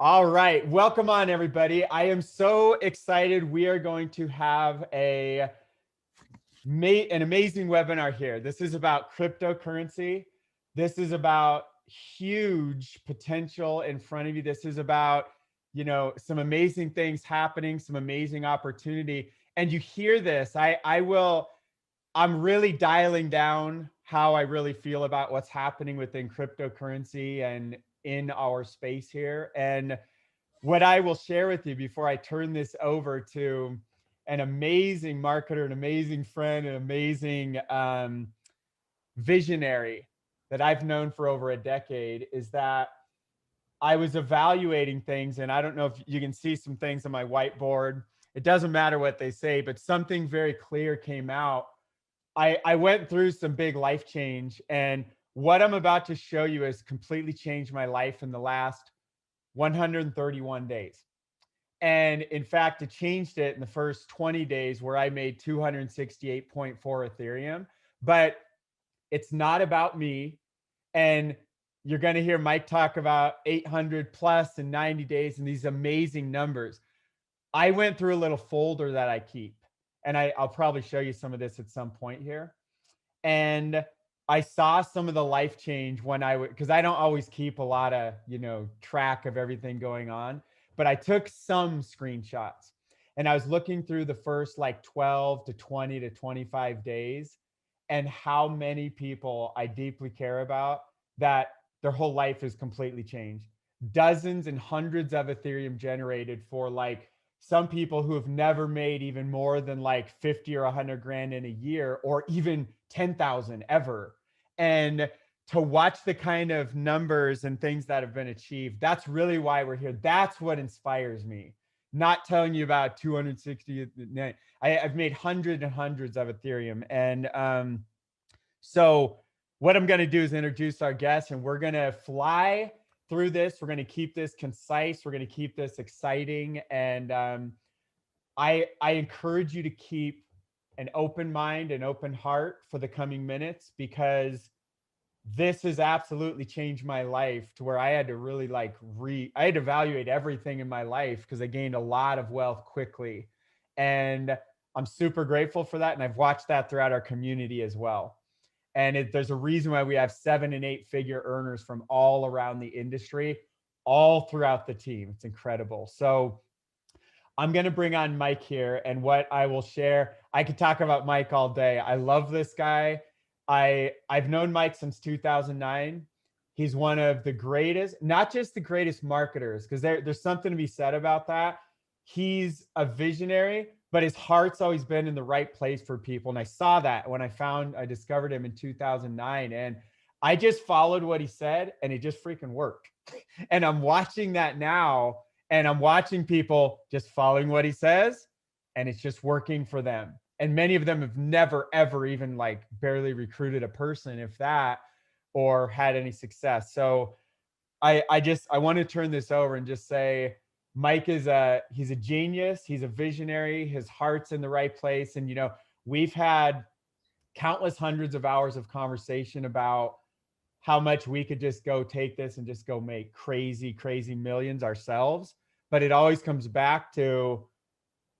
All right, welcome on everybody. I am so excited. We are going to have an amazing webinar here. This is about cryptocurrency. This is about huge potential in front of you. This is about, some amazing things happening, some amazing opportunity. And you hear this, I'm really dialing down how I really feel about what's happening within cryptocurrency and in our space here. And what I will share with you before I turn this over to an amazing marketer, an amazing friend, an amazing visionary that I've known for over a decade is that I was evaluating things, and I don't know if you can see some things on my whiteboard. It doesn't matter what they say, but something very clear came out. I went through some big life change, and what I'm about to show you has completely changed my life in the last 131 days. And in fact, it changed it in the first 20 days where I made 268.4 Ethereum. But it's not about me. And you're going to hear Mike talk about 800 plus in 90 days and these amazing numbers. I went through a little folder that I keep, and I'll probably show you some of this at some point here. And I saw some of the life change when because I don't always keep a lot of, track of everything going on, but I took some screenshots and I was looking through the first like 12 to 20 to 25 days and how many people I deeply care about that their whole life is completely changed. Dozens and hundreds of Ethereum generated for like some people who have never made even more than like 50 or 100 grand in a year, or even 10,000 ever. And to watch the kind of numbers and things that have been achieved, that's really why we're here. That's what inspires me. Not telling you about 260. I've made hundreds and hundreds of Ethereum. And so what I'm going to do is introduce our guest, and we're going to fly through this. We're going to keep this concise. We're going to keep this exciting. And I encourage you to keep an open mind and open heart for the coming minutes, because this has absolutely changed my life to where I had to really I had to evaluate everything in my life because I gained a lot of wealth quickly. And I'm super grateful for that. And I've watched that throughout our community as well. And there's a reason why we have 7 and 8 figure earners from all around the industry, all throughout the team. It's incredible. So I'm going to bring on Mike here, and what I will share, I could talk about Mike all day. I love this guy. I've known Mike since 2009. He's one of the greatest, not just the greatest marketers, because there's something to be said about that. He's a visionary, but his heart's always been in the right place for people. And I saw that when I discovered him in 2009. And I just followed what he said, and it just freaking worked. And I'm watching that now, and I'm watching people just following what he says, and it's just working for them. And many of them have never, ever even like barely recruited a person, if that, or had any success. So I want to turn this over and just say, Mike he's a genius. He's a visionary. His heart's in the right place. And, we've had countless hundreds of hours of conversation about how much we could just go take this and just go make crazy, crazy millions ourselves. But it always comes back to,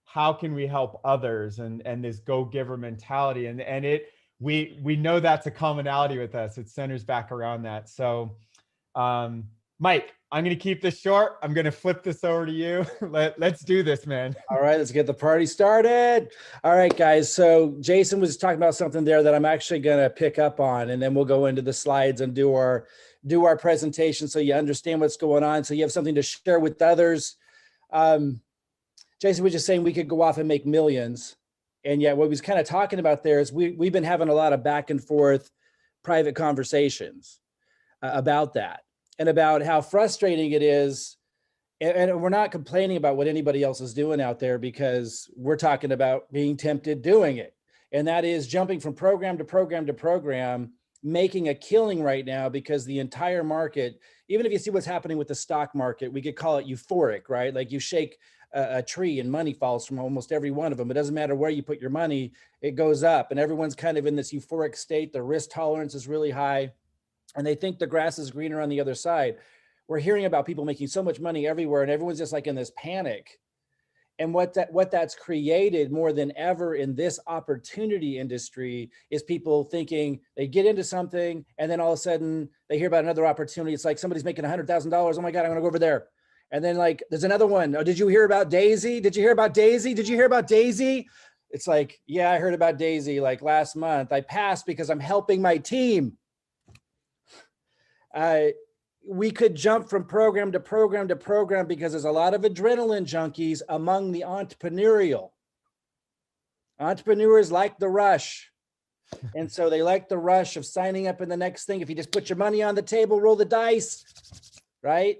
how can we help others, and this go-giver mentality. And we know that's a commonality with us. It centers back around that. So Mike, I'm going to keep this short. I'm going to flip this over to you. Let's do this, man. All right, let's get the party started. All right, guys. So Jason was talking about something there that I'm actually going to pick up on, and then we'll go into the slides and do our presentation so you understand what's going on, so you have something to share with others. Jason was just saying we could go off and make millions. And yet what he was kind of talking about there is we've been having a lot of back and forth private conversations about that, and about how frustrating it is. And we're not complaining about what anybody else is doing out there, because we're talking about being tempted doing it. And that is jumping from program to program to program, making a killing right now, because the entire market, even if you see what's happening with the stock market, we could call it euphoric, right? Like you shake a tree and money falls from almost every one of them. It doesn't matter where you put your money, it goes up, and everyone's kind of in this euphoric state. The risk tolerance is really high, and they think the grass is greener on the other side. we're hearing about people making so much money everywhere, and everyone's just like in this panic. And what that's created more than ever in this opportunity industry is people thinking they get into something and then all of a sudden they hear about another opportunity. It's like somebody's making $100,000. Oh my God, I'm gonna go over there. And then like, there's another one. Oh, did you hear about Daisy? Did you hear about Daisy? Did you hear about Daisy? It's like, yeah, I heard about Daisy like last month. I passed because I'm helping my team. We could jump from program to program to program because there's a lot of adrenaline junkies among the entrepreneurial. Entrepreneurs like the rush. And so they like the rush of signing up in the next thing. If you just put your money on the table, roll the dice, right?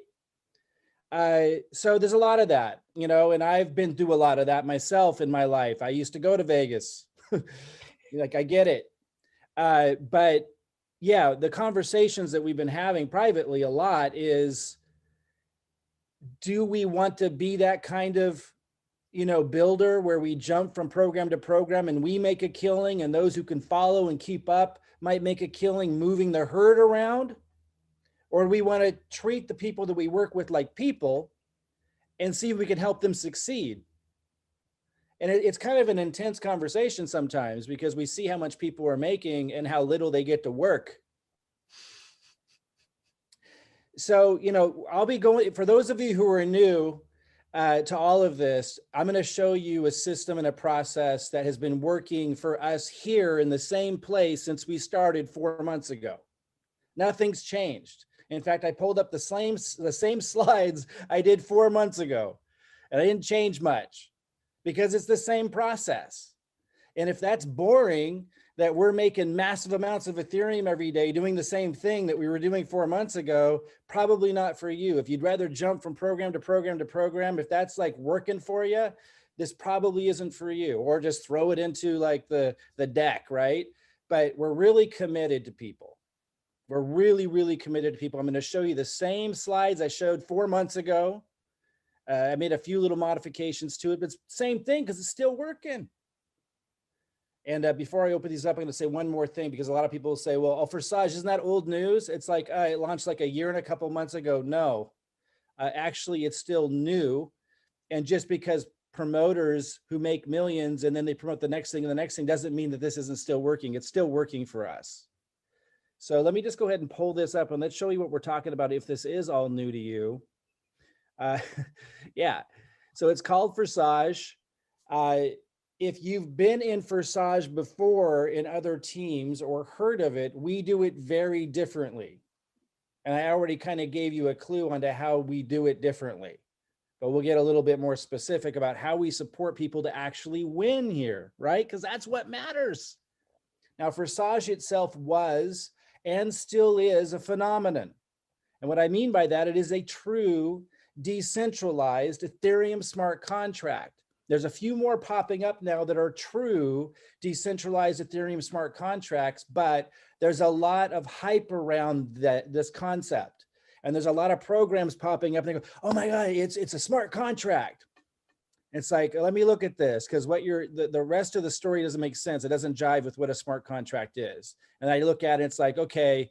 So there's a lot of that, you know, and I've been through a lot of that myself in my life. I used to go to Vegas. Like, I get it. But yeah, the conversations that we've been having privately a lot is, do we want to be that kind of, you know, builder where we jump from program to program and we make a killing and those who can follow and keep up might make a killing moving the herd around? Or do we want to treat the people that we work with like people and see if we can help them succeed? And it's kind of an intense conversation sometimes because we see how much people are making and how little they get to work. So, you know, I'll be going, for those of you who are new to all of this, I'm going to show you a system and a process that has been working for us here in the same place since we started 4 months ago. Nothing's changed. In fact, I pulled up the same slides I did 4 months ago, and I didn't change much because it's the same process. And if that's boring, that we're making massive amounts of Ethereum every day, doing the same thing that we were doing 4 months ago, probably not for you. If you'd rather jump from program to program to program, if that's like working for you, this probably isn't for you, or just throw it into like the deck, right? But we're really committed to people. We're really, really committed to people. I'm going to show you the same slides I showed 4 months ago. I made a few little modifications to it, but it's the same thing because it's still working. And before I open these up, I'm going to say one more thing, because a lot of people say, well, oh, Forsage, isn't that old news? It's like, it launched like a year and a couple months ago. No, actually, it's still new. And just because promoters who make millions and then they promote the next thing and the next thing doesn't mean that this isn't still working. It's still working for us. So let me just go ahead and pull this up and let's show you what we're talking about if this is all new to you. Yeah, so it's called Forsage. If you've been in Forsage before in other teams or heard of it, we do it very differently. And I already kind of gave you a clue onto how we do it differently, but we'll get a little bit more specific about how we support people to actually win here, right? Because that's what matters. Now, Forsage itself was and still is a phenomenon. And what I mean by that, it is a true decentralized Ethereum smart contract. There's a few more popping up now that are true decentralized Ethereum smart contracts, but there's a lot of hype around this concept. And there's a lot of programs popping up and they go, oh my God, it's a smart contract. It's like, let me look at this, because what the rest of the story doesn't make sense. It doesn't jive with what a smart contract is. And I look at it, it's like, okay,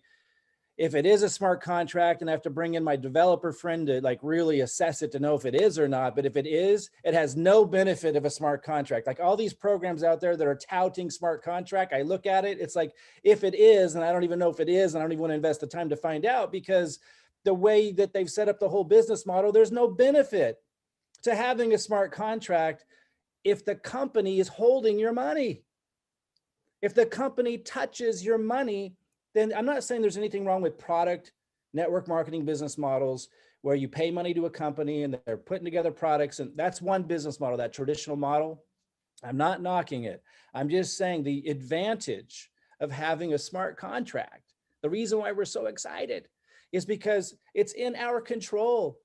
if it is a smart contract and I have to bring in my developer friend to like really assess it to know if it is or not. But if it is, it has no benefit of a smart contract. Like all these programs out there that are touting smart contract, I look at it, it's like, if it is, and I don't even know if it is, and I don't even want to invest the time to find out, because the way that they've set up the whole business model, there's no benefit to having a smart contract if the company is holding your money. If the company touches your money, then I'm not saying there's anything wrong with product network marketing business models where you pay money to a company and they're putting together products. And that's one business model, that traditional model. I'm not knocking it. I'm just saying the advantage of having a smart contract, the reason why we're so excited is because it's in our control.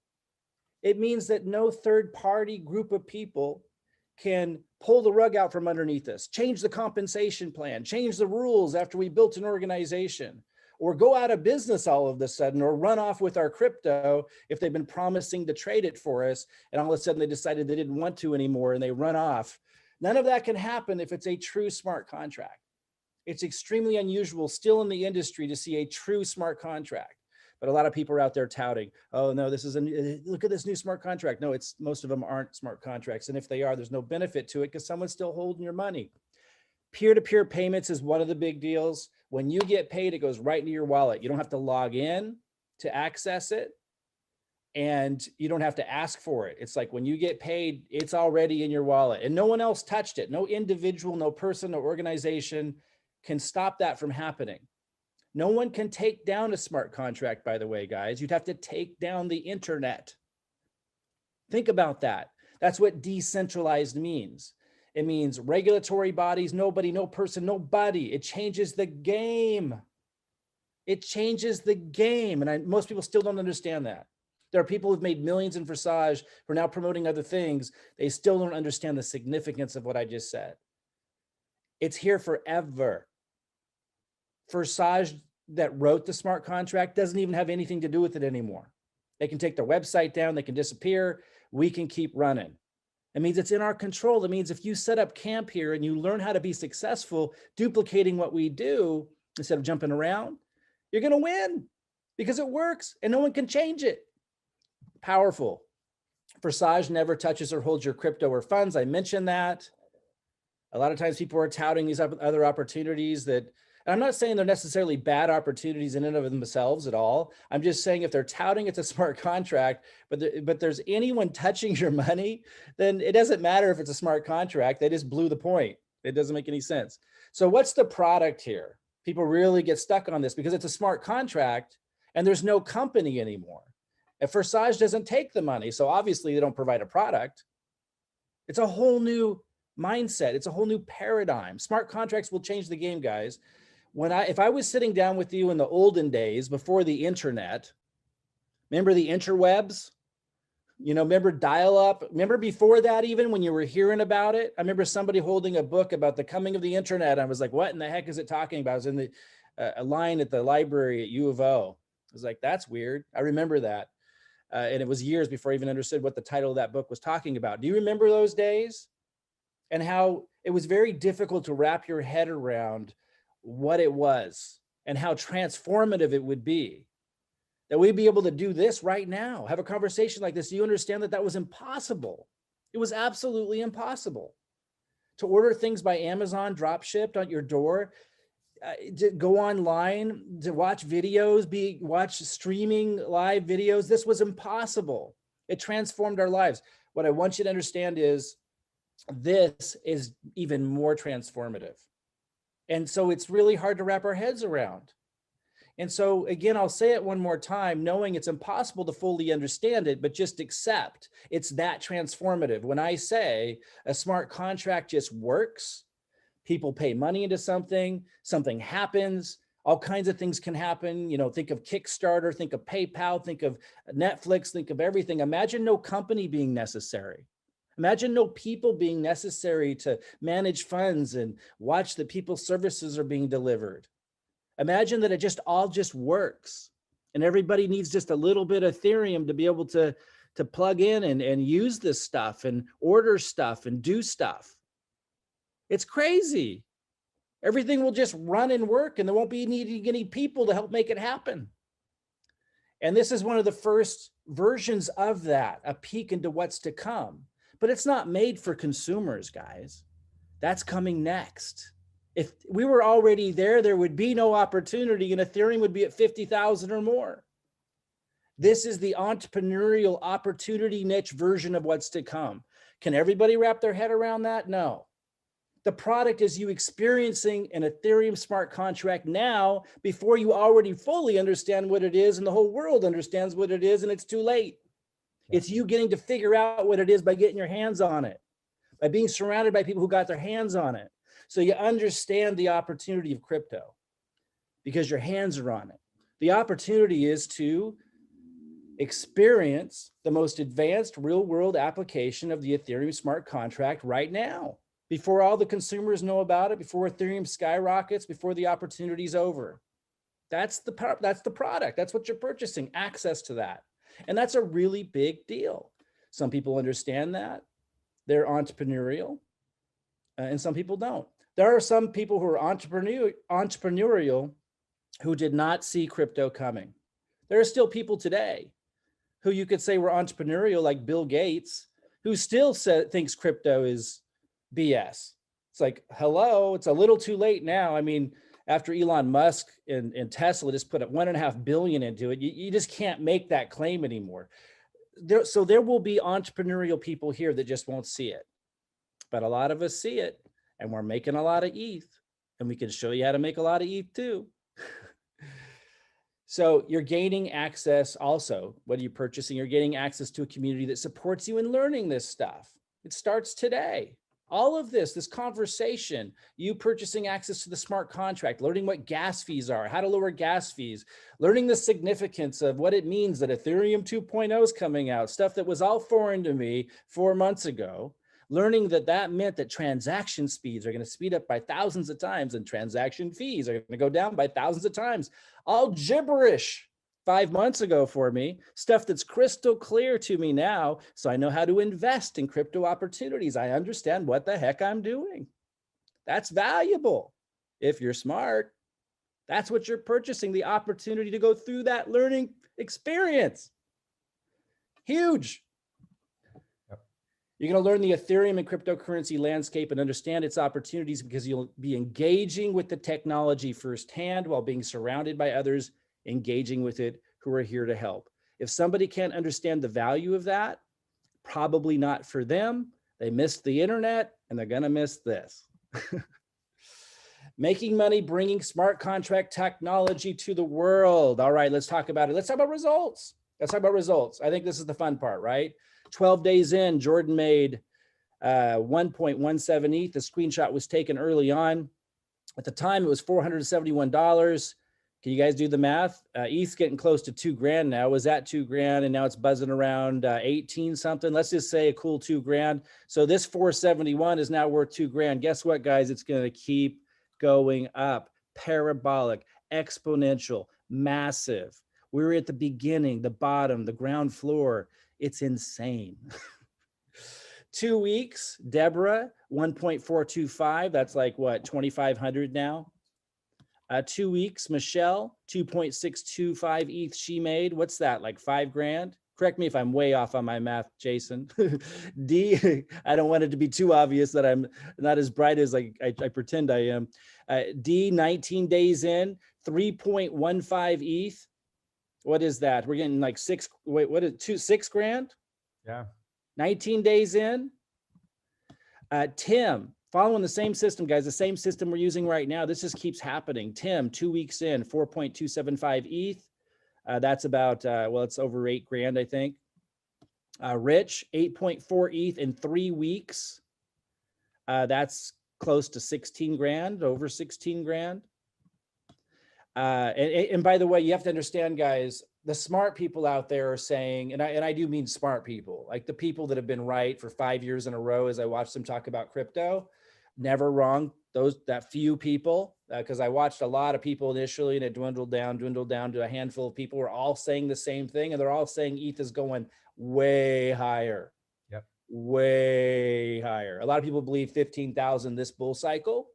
It means that no third party group of people can pull the rug out from underneath us, change the compensation plan, change the rules after we built an organization, or go out of business all of a sudden, or run off with our crypto if they've been promising to trade it for us, and all of a sudden they decided they didn't want to anymore and they run off. None of that can happen if it's a true smart contract. It's extremely unusual still in the industry to see a true smart contract. But a lot of people are out there touting, oh no, this is look at this new smart contract. No, most of them aren't smart contracts. And if they are, there's no benefit to it because someone's still holding your money. Peer-to-peer payments is one of the big deals. When you get paid, it goes right into your wallet. You don't have to log in to access it, and you don't have to ask for it. It's like when you get paid, it's already in your wallet and no one else touched it. No individual, no person, no organization can stop that from happening. No one can take down a smart contract, by the way, guys. You'd have to take down the internet. Think about that. That's what decentralized means. It means regulatory bodies, nobody, no person, nobody. It changes the game. It changes the game. And most people still don't understand that. There are people who've made millions in Forsage who are now promoting other things. They still don't understand the significance of what I just said. It's here forever. Forsage that wrote the smart contract doesn't even have anything to do with it anymore. They can take their website down, they can disappear, we can keep running. It means it's in our control. It means if you set up camp here and you learn how to be successful duplicating what we do instead of jumping around, you're going to win because it works and no one can change it. Powerful. Forsage never touches or holds your crypto or funds. I mentioned that. A lot of times people are touting these other opportunities that, and I'm not saying they're necessarily bad opportunities in and of themselves at all. I'm just saying if they're touting it's a smart contract, but there's anyone touching your money, then it doesn't matter if it's a smart contract. They just blew the point. It doesn't make any sense. So what's the product here? People really get stuck on this because it's a smart contract and there's no company anymore. And Forsage doesn't take the money, so obviously they don't provide a product. It's a whole new mindset. It's a whole new paradigm. Smart contracts will change the game, guys. If I was sitting down with you in the olden days before the internet, remember the interwebs? Remember dial-up? Remember before that, even when you were hearing about it? I remember somebody holding a book about the coming of the internet. I was like, what in the heck is it talking about? I was in a line at the library at U of O. I was like, that's weird. I remember that. And it was years before I even understood what the title of that book was talking about. Do you remember those days? And how it was very difficult to wrap your head around what it was and how transformative it would be. That we'd be able to do this right now, have a conversation like this. Do you understand that that was impossible? It was absolutely impossible. To order things by Amazon, drop shipped on your door, to go online, to watch videos, watch streaming live videos. This was impossible. It transformed our lives. What I want you to understand is this is even more transformative. And so it's really hard to wrap our heads around. And so again, I'll say it one more time, knowing it's impossible to fully understand it, but just accept it's that transformative. When I say a smart contract just works, people pay money into something, something happens, all kinds of things can happen. Think of Kickstarter, think of PayPal, think of Netflix, think of everything. Imagine no company being necessary. Imagine no people being necessary to manage funds and watch that people's services are being delivered. Imagine that it all works and everybody needs just a little bit of Ethereum to be able to plug in and use this stuff and order stuff and do stuff. It's crazy. Everything will just run and work and there won't be needing any people to help make it happen. And this is one of the first versions of that, a peek into what's to come. But it's not made for consumers, guys. That's coming next. If we were already there, there would be no opportunity and Ethereum would be at 50,000 or more. This is the entrepreneurial opportunity niche version of what's to come. Can everybody wrap their head around that? No. The product is you experiencing an Ethereum smart contract now before you already fully understand what it is and the whole world understands what it is and it's too late. It's you getting to figure out what it is by getting your hands on it, by being surrounded by people who got their hands on it. So you understand the opportunity of crypto because your hands are on it. The opportunity is to experience the most advanced real world application of the Ethereum smart contract right now, before all the consumers know about it, before Ethereum skyrockets, before the opportunity's over. That's the product. That's what you're purchasing, access to that. And that's a really big deal. Some people understand that. They're entrepreneurial, and some people don't. There are some people who are entrepreneurial who did not see crypto coming. There are still people today who you could say were entrepreneurial, like Bill Gates, who still thinks crypto is BS. It's like, hello, it's a little too late now. I mean, after Elon Musk and Tesla just put up $1.5 billion into it, you just can't make that claim anymore. So there will be entrepreneurial people here that just won't see it. But a lot of us see it, and we're making a lot of ETH, and we can show you how to make a lot of ETH too. So you're gaining access also. What are you purchasing? You're gaining access to a community that supports you in learning this stuff. It starts today. All of this conversation, you purchasing access to the smart contract, learning what gas fees are, how to lower gas fees, learning the significance of what it means that Ethereum 2.0 is coming out, stuff that was all foreign to me 4 months ago, learning that meant that transaction speeds are going to speed up by thousands of times and transaction fees are going to go down by thousands of times. All gibberish 5 months ago for me, stuff that's crystal clear to me now. So I know how to invest in crypto opportunities. I understand what the heck I'm doing. That's valuable. If you're smart, that's what you're purchasing, the opportunity to go through that learning experience. Huge. You're going to learn the Ethereum and cryptocurrency landscape and understand its opportunities because you'll be engaging with the technology firsthand while being surrounded by others engaging with it who are here to help. If somebody can't understand the value of that, probably not for them. They missed the internet and they're going to miss this. Making money, bringing smart contract technology to the world. All right, let's talk about it. Let's talk about results. I think this is the fun part, right? 12 days in, Jordan made 1.17 ETH. The screenshot was taken early on. At the time, it was $471. Can you guys do the math? ETH's getting close to $2,000 now. It was at $2,000 and now it's buzzing around 18 something. Let's just say a cool $2,000. So this 471 is now worth $2,000. Guess what, guys? It's going to keep going up. Parabolic, exponential, massive. We were at the beginning, the bottom, the ground floor. It's insane. 2 weeks, Deborah, 1.425. That's like what, 2,500 now? 2 weeks, Michelle, 2.625 ETH she made. What's that, like $5,000? Correct me if I'm way off on my math, Jason. D, I don't want it to be too obvious that I'm not as bright as I pretend I am. D, 19 days in, 3.15 ETH. What is that? We're getting like $6 grand? Yeah. 19 days in. Tim, following the same system, guys, the same system we're using right now. This just keeps happening. Tim, 2 weeks in, 4.275 ETH. That's about, it's over $8,000, I think. Rich, 8.4 ETH in 3 weeks. That's close to 16 grand, over 16 grand. And by the way, you have to understand, guys, the smart people out there are saying, and I do mean smart people, like the people that have been right for 5 years in a row as I watch them talk about crypto, never wrong. That few people, because I watched a lot of people initially and it dwindled down to a handful of people who are all saying the same thing. And they're all saying ETH is going way higher. Yep. Way higher. A lot of people believe 15,000 this bull cycle.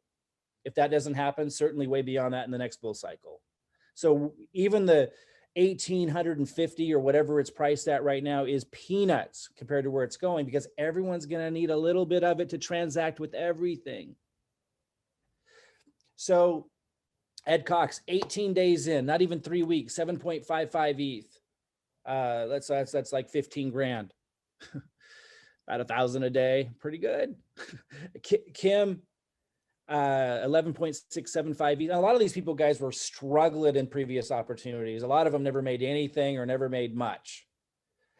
If that doesn't happen, certainly way beyond that in the next bull cycle. So even the 1,850 or whatever it's priced at right now is peanuts compared to where it's going, because everyone's going to need a little bit of it to transact with everything. So Ed Cox, 18 days in, not even 3 weeks, 7.55 ETH. That's like 15 grand. About 1,000 a day. Pretty good. Kim, 11.675 ETH. A lot of these people, guys, were struggling in previous opportunities. A lot of them never made anything or never made much.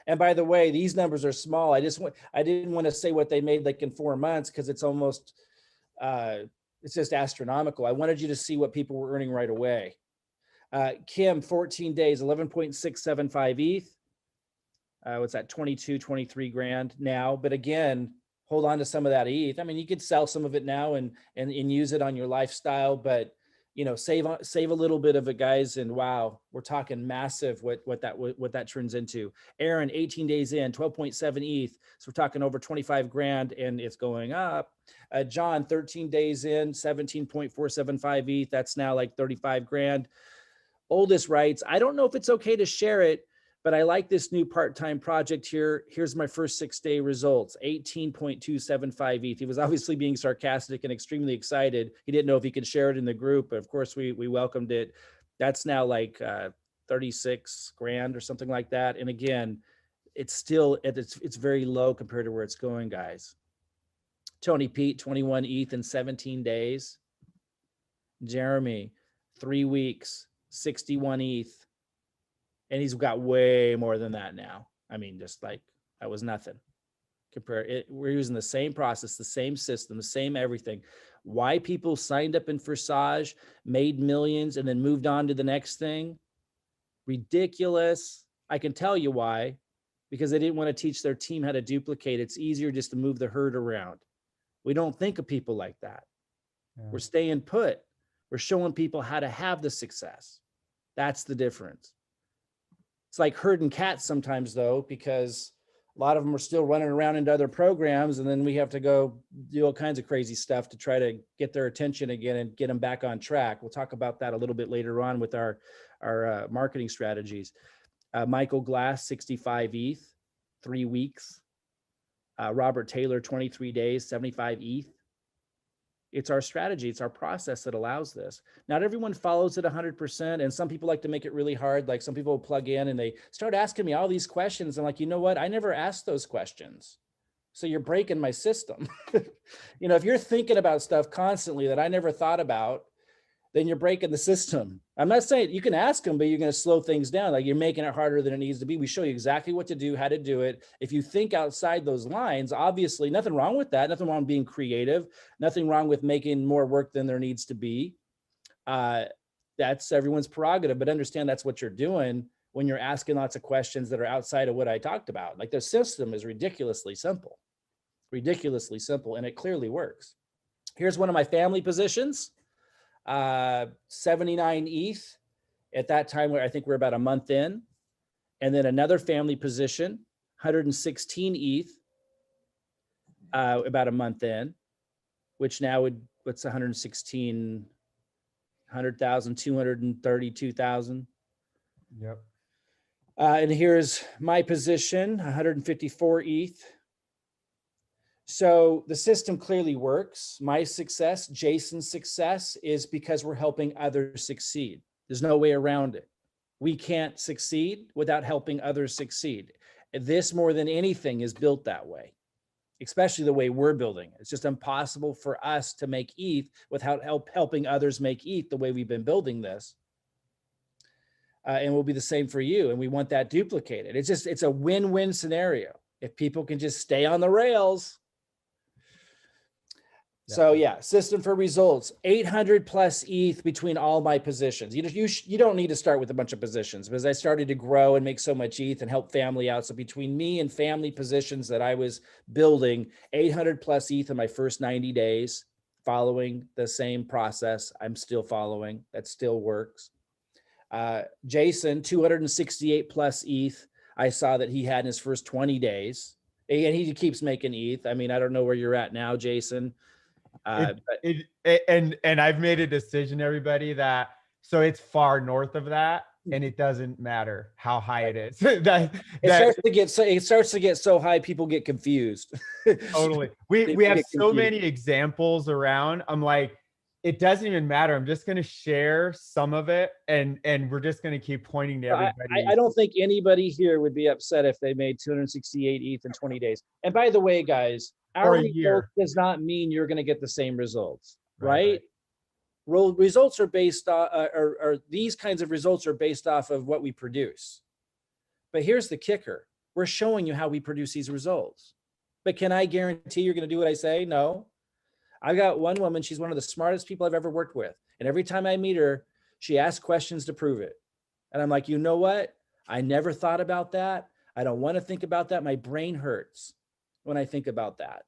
And by the way, these numbers are small. I didn't want to say what they made like in 4 months because it's almost it's just astronomical. I wanted you to see what people were earning right away. Kim, 14 days, 11.675 ETH. What's that, 23 grand now? But again, hold on to some of that ETH. I mean, you could sell some of it now and use it on your lifestyle, but save a little bit of it, guys. And wow, we're talking massive what that turns into. Aaron, 18 days in, 12.7 ETH. So we're talking over 25 grand and it's going up. John, 13 days in, 17.475 ETH. That's now like 35 grand. Oldest writes, I don't know if it's okay to share it, but I like this new part-time project here. Here's my first 6-day results, 18.275 ETH. He was obviously being sarcastic and extremely excited. He didn't know if he could share it in the group, but of course we welcomed it. That's now like 36 grand or something like that. And again, it's still, it's very low compared to where it's going, guys. Tony Pete, 21 ETH in 17 days. Jeremy, 3 weeks, 61 ETH. And he's got way more than that now. I mean, just like that was nothing. We're using the same process, the same system, the same everything. Why people signed up in Forsage, made millions, and then moved on to the next thing? Ridiculous. I can tell you why. Because they didn't want to teach their team how to duplicate. It's easier just to move the herd around. We don't think of people like that. Yeah. We're staying put. We're showing people how to have the success. That's the difference. It's like herding cats sometimes, though, because a lot of them are still running around into other programs, and then we have to go do all kinds of crazy stuff to try to get their attention again and get them back on track. We'll talk about that a little bit later on with our marketing strategies. Michael Glass, 65 ETH, 3 weeks. Robert Taylor, 23 days, 75 ETH. It's our strategy. It's our process that allows this. Not everyone follows it 100%. And some people like to make it really hard. Like some people will plug in and they start asking me all these questions. I'm like, you know what? I never asked those questions. So you're breaking my system. You know, if you're thinking about stuff constantly that I never thought about, then you're breaking the system. I'm not saying you can ask them, but you're going to slow things down. Like you're making it harder than it needs to be. We show you exactly what to do, how to do it. If you think outside those lines, obviously nothing wrong with that. Nothing wrong with being creative. Nothing wrong with making more work than there needs to be. That's everyone's prerogative, but understand that's what you're doing when you're asking lots of questions that are outside of what I talked about. Like the system is ridiculously simple, and it clearly works. Here's one of my family positions. 79 ETH at that time, where I think we're about a month in, and then another family position, 116 ETH, about a month in, which now what's 116, 100,000, 232,000. Yep. And here's my position, 154 ETH. So the system clearly works. My success, Jason's success, is because we're helping others succeed. There's no way around it. We can't succeed without helping others succeed. This, more than anything, is built that way, especially the way we're building it. It's just impossible for us to make ETH without helping others make ETH the way we've been building this. And will be the same for you. And we want that duplicated. It's a win-win scenario. If people can just stay on the rails. So yeah, system for results, 800 plus ETH between all my positions. You don't need to start with a bunch of positions, because I started to grow and make so much ETH and help family out. So between me and family positions that I was building, 800 plus ETH in my first 90 days, following the same process I'm still following. That still works. Jason, 268 plus ETH. I saw that he had in his first 20 days, and he keeps making ETH. I mean, I don't know where you're at now, Jason. And I've made a decision, everybody, that so it's far north of that, and it doesn't matter how high it is. It starts to get so high, people get confused. Totally. We have so many examples around. I'm like, it doesn't even matter. I'm just going to share some of it, and we're just going to keep pointing to everybody. I don't think anybody here would be upset if they made 268 ETH in 20 days. And by the way, guys, our result does not mean you're going to get the same results, right? Results are based on, or these kinds of results are based off of what we produce. But here's the kicker. We're showing you how we produce these results. But can I guarantee you're going to do what I say? No. I've got one woman, she's one of the smartest people I've ever worked with. And every time I meet her, she asks questions to prove it. And I'm like, you know what? I never thought about that. I don't want to think about that. My brain hurts when I think about that.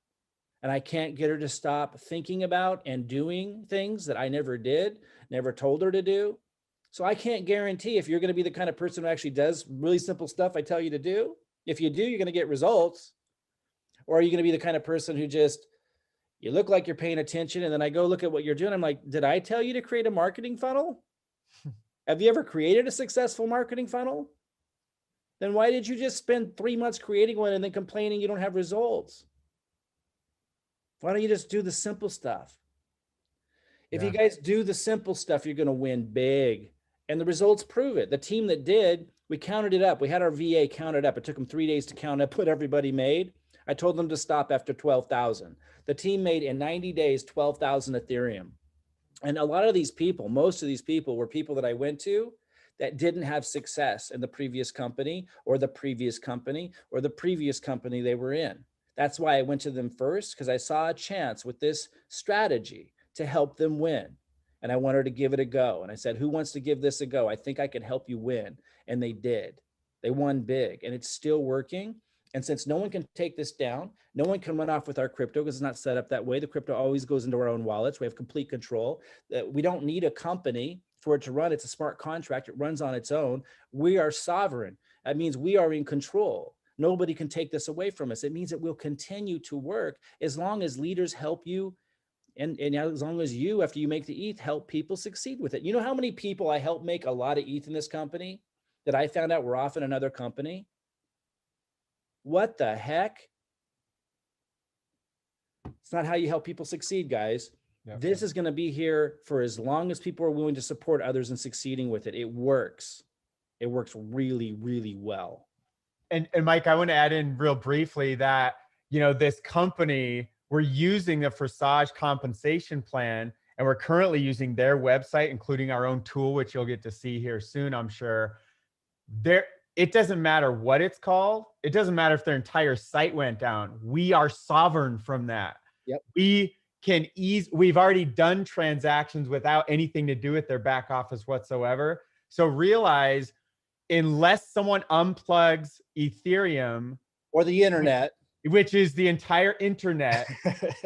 And I can't get her to stop thinking about and doing things that I never did, never told her to do. So I can't guarantee if you're going to be the kind of person who actually does really simple stuff I tell you to do. If you do, you're going to get results. Or are you going to be the kind of person who just, you look like you're paying attention, and then I go look at what you're doing. I'm like, did I tell you to create a marketing funnel? Have you ever created a successful marketing funnel? Then why did you just spend 3 months creating one and then complaining you don't have results? Why don't you just do the simple stuff? If you guys do the simple stuff, you're going to win big. And the results prove it. The team that did, we counted it up. We had our VA count it up. It took them 3 days to count up what everybody made. I told them to stop after 12,000. The team made in 90 days 12,000 Ethereum. And a lot of these people, most of these people were people that I went to that didn't have success in the previous company or the previous company or the previous company they were in. That's why I went to them first, because I saw a chance with this strategy to help them win. And I wanted to give it a go. And I said, who wants to give this a go? I think I can help you win. And they did. They won big, and it's still working. And since no one can take this down, no one can run off with our crypto because it's not set up that way. The crypto always goes into our own wallets. We have complete control. We don't need a company for it to run. It's a smart contract. It runs on its own. We are sovereign. That means we are in control. Nobody can take this away from us. It means it will continue to work as long as leaders help you. And as long as you, after you make the ETH, help people succeed with it. You know how many people I helped make a lot of ETH in this company that I found out were off in another company? What the heck? It's not how you help people succeed, guys. Yep. This is going to be here for as long as people are willing to support others and succeeding with it. It works. It works really, really well. And Mike, I want to add in real briefly that, you know, this company, we're using the Forsage compensation plan, and we're currently using their website, including our own tool, which you'll get to see here soon, I'm sure. It doesn't matter what it's called. It doesn't matter if their entire site went down. We are sovereign from that. Yep. We've already done transactions without anything to do with their back office whatsoever. So realize, unless someone unplugs Ethereum or the internet, which is the entire internet.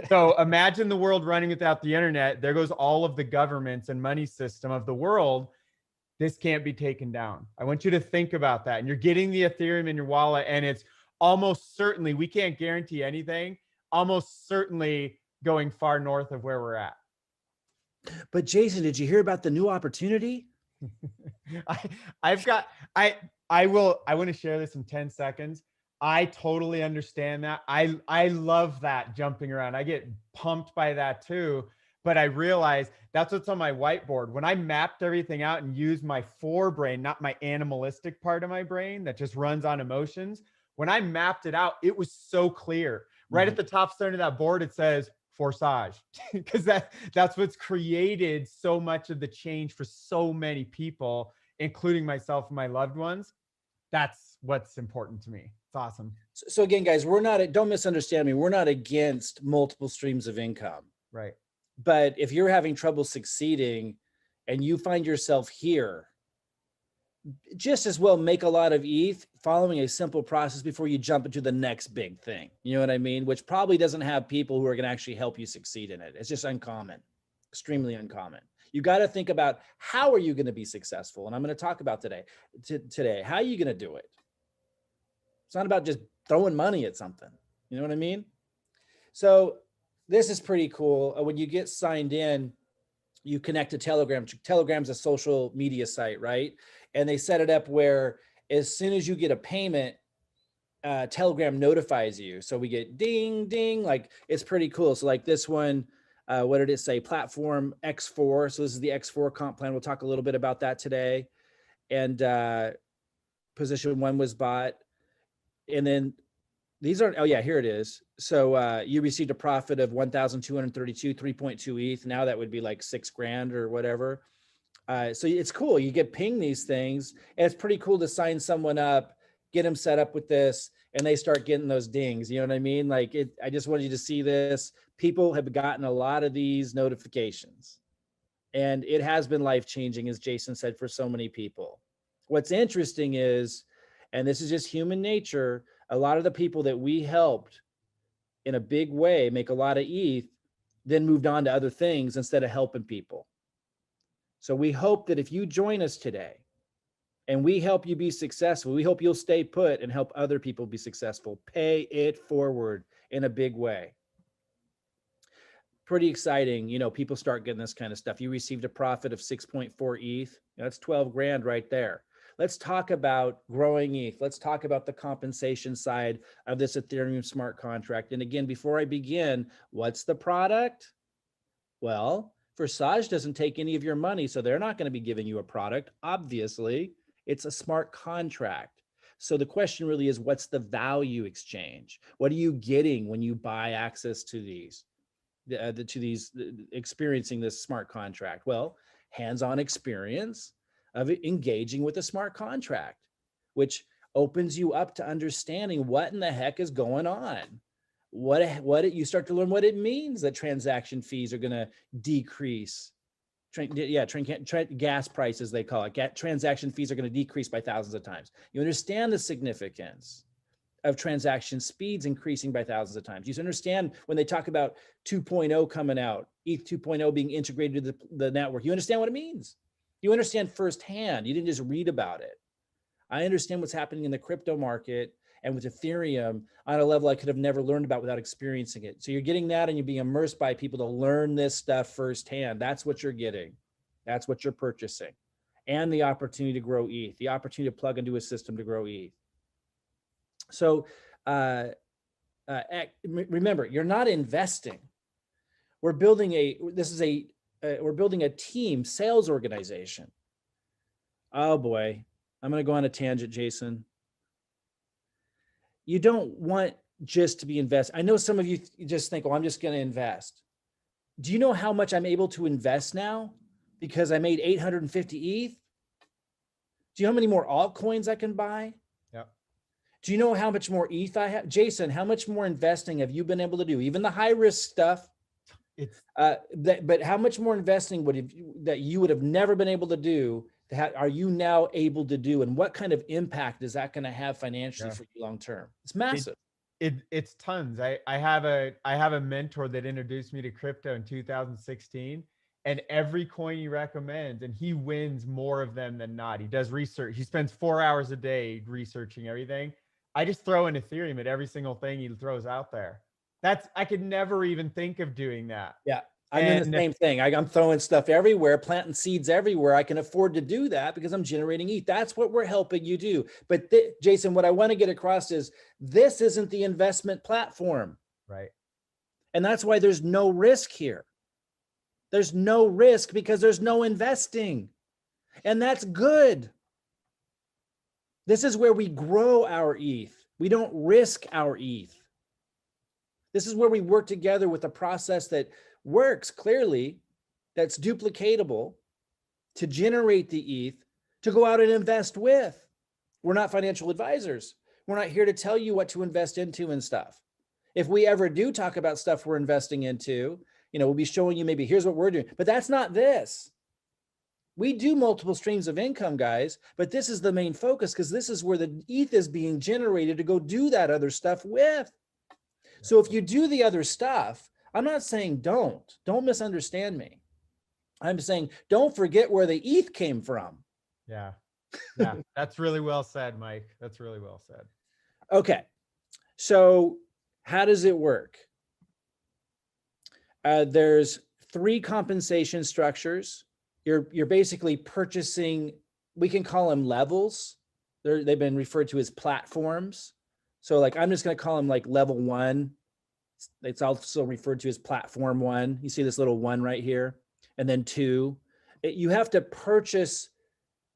So imagine the world running without the internet. There goes all of the governments and money system of the world. This can't be taken down. I want you to think about that. And you're getting the Ethereum in your wallet, and it's almost certainly, we can't guarantee anything, almost certainly going far north of where we're at. But Jason, did you hear about the new opportunity? I want to share this in 10 seconds. I totally understand that. I love that jumping around. I get pumped by that too. But I realized that's what's on my whiteboard. When I mapped everything out and used my forebrain, not my animalistic part of my brain that just runs on emotions, when I mapped it out, it was so clear. Right at the top center of that board, it says Forsage, because that's what's created so much of the change for so many people, including myself and my loved ones. That's what's important to me. It's awesome. So again, guys, don't misunderstand me. We're not against multiple streams of income. Right. But if you're having trouble succeeding and you find yourself here, just as well make a lot of ETH following a simple process before you jump into the next big thing. You know what I mean? Which probably doesn't have people who are going to actually help you succeed in it. It's just uncommon, extremely uncommon. You got to think about, how are you going to be successful? And I'm going to talk about today, how are you going to do it? It's not about just throwing money at something. You know what I mean? So this is pretty cool. When you get signed in, you connect to Telegram. Telegram's a social media site, right? And they set it up where as soon as you get a payment, Telegram notifies you. So we get ding, ding, like it's pretty cool. So like this one, what did it say? Platform X4. So this is the X4 comp plan. We'll talk a little bit about that today. And position 1 was bought. And then these are, oh yeah, here it is. So you received a profit of 1,232, 3.2 ETH. Now that would be like $6,000 or whatever. So it's cool. You get pinged these things, and it's pretty cool to sign someone up, get them set up with this, and they start getting those dings. You know what I mean? Like I just wanted you to see this. People have gotten a lot of these notifications, and it has been life-changing, as Jason said, for so many people. What's interesting is, and this is just human nature, a lot of the people that we helped in a big way make a lot of ETH then moved on to other things instead of helping people. So we hope that if you join us today and we help you be successful, we hope you'll stay put and help other people be successful. Pay it forward in a big way. pretty exciting. You know, people start getting this kind of stuff. You received a profit of 6.4 ETH. That's 12 grand right there. Let's talk about growing ETH. Let's talk about the compensation side of this Ethereum smart contract. And again, before I begin, what's the product? Well, Forsage doesn't take any of your money, so they're not going to be giving you a product. Obviously, it's a smart contract. So the question really is, what's the value exchange? What are you getting when you buy access to these, experiencing this smart contract? Well, hands-on experience of engaging with a smart contract, which opens you up to understanding what in the heck is going on. You start to learn what it means that transaction fees are going to decrease. Gas prices, they call it. Transaction fees are going to decrease by thousands of times. You understand the significance of transaction speeds increasing by thousands of times. You understand when they talk about 2.0 coming out, ETH 2.0 being integrated to the network. You understand what it means. You understand firsthand. You didn't just read about it. I understand what's happening in the crypto market and with Ethereum on a level I could have never learned about without experiencing it. So you're getting that, and you're being immersed by people to learn this stuff firsthand. That's what you're getting. That's what you're purchasing. And the opportunity to grow ETH, the opportunity to plug into a system to grow ETH. So remember, you're not investing. We're building we're building a team sales organization. Oh boy, I'm going to go on a tangent, Jason. You don't want just to be invested. I know some of you just think, well, I'm just going to invest. Do you know how much I'm able to invest now? Because I made 850 ETH. Do you know how many more altcoins I can buy? Yep. Do you know how much more ETH I have? Jason, how much more investing have you been able to do? Even the high risk stuff. But how much more investing that you would have never been able to do, are you now able to do? And what kind of impact is that going to have financially for you long term? It's massive. It's tons. I have a mentor that introduced me to crypto in 2016, and every coin he recommends, and he wins more of them than not. He does research. He spends 4 hours a day researching everything. I just throw in Ethereum at every single thing he throws out there. I could never even think of doing that. Yeah. I'm in the same thing. I'm throwing stuff everywhere, planting seeds everywhere. I can afford to do that because I'm generating ETH. That's what we're helping you do. But Jason, what I want to get across is this isn't the investment platform. Right. And that's why there's no risk here. There's no risk because there's no investing. And that's good. This is where we grow our ETH. We don't risk our ETH. This is where we work together with a process that works clearly, that's duplicatable, to generate the ETH to go out and invest with. We're not financial advisors. We're not here to tell you what to invest into and stuff. If we ever do talk about stuff we're investing into, we'll be showing you maybe here's what we're doing, but that's not this. We do multiple streams of income, guys, but this is the main focus because this is where the ETH is being generated to go do that other stuff with. So if you do the other stuff, I'm not saying don't misunderstand me. I'm saying don't forget where the ETH came from. Yeah. That's really well said, Mike. That's really well said. Okay. So how does it work? There's 3 compensation structures. You're basically purchasing, we can call them levels. They've been referred to as platforms. So I'm just going to call them level 1. It's also referred to as platform 1. You see this little 1 right here. And then 2. You have to purchase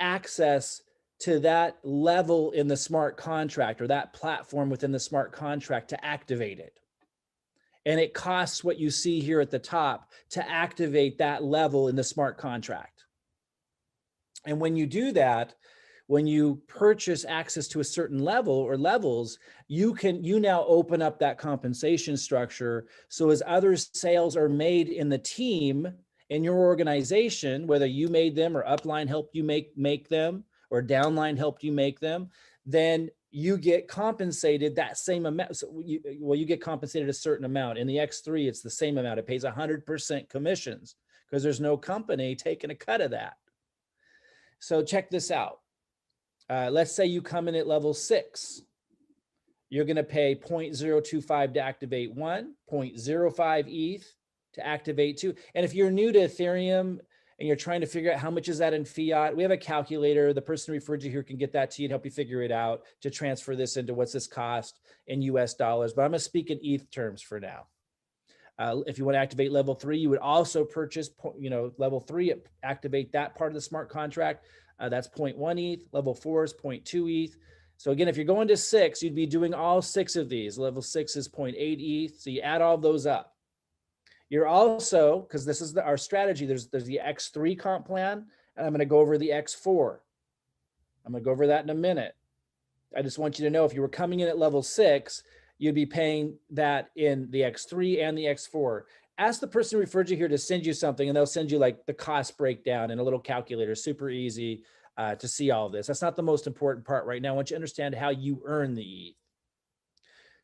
access to that level in the smart contract or that platform within the smart contract to activate it. And it costs what you see here at the top to activate that level in the smart contract. And when you do that, when you purchase access to a certain level or levels, you now open up that compensation structure. So as other sales are made in the team, in your organization, whether you made them or upline helped you make them or downline helped you make them, then you get compensated that same amount. So you get compensated a certain amount. In the X3, it's the same amount. It pays 100% commissions because there's no company taking a cut of that. So check this out. Let's say you come in at level 6. You're going to pay 0.025 to activate 1, 0.05 ETH to activate too. And if you're new to Ethereum and you're trying to figure out how much is that in fiat, we have a calculator. The person referred you here can get that to you and help you figure it out to transfer this into what's this cost in US dollars. But I'm gonna speak in ETH terms for now. If you want to activate level 3, you would also purchase, level 3, activate that part of the smart contract. That's 0.1 ETH. Level 4 is 0.2 ETH. So again, if you're going to 6, you'd be doing all 6 of these. Level 6 is 0.8 ETH. So you add all those up. You're also, because this is our strategy, there's the X3 comp plan, and I'm going to go over the X4. I'm going to go over that in a minute. I just want you to know if you were coming in at level 6, you'd be paying that in the X3 and the X4. Ask the person who referred you here to send you something, and they'll send you like the cost breakdown and a little calculator. Super easy to see all of this. That's not the most important part right now. I want you to understand how you earn the ETH.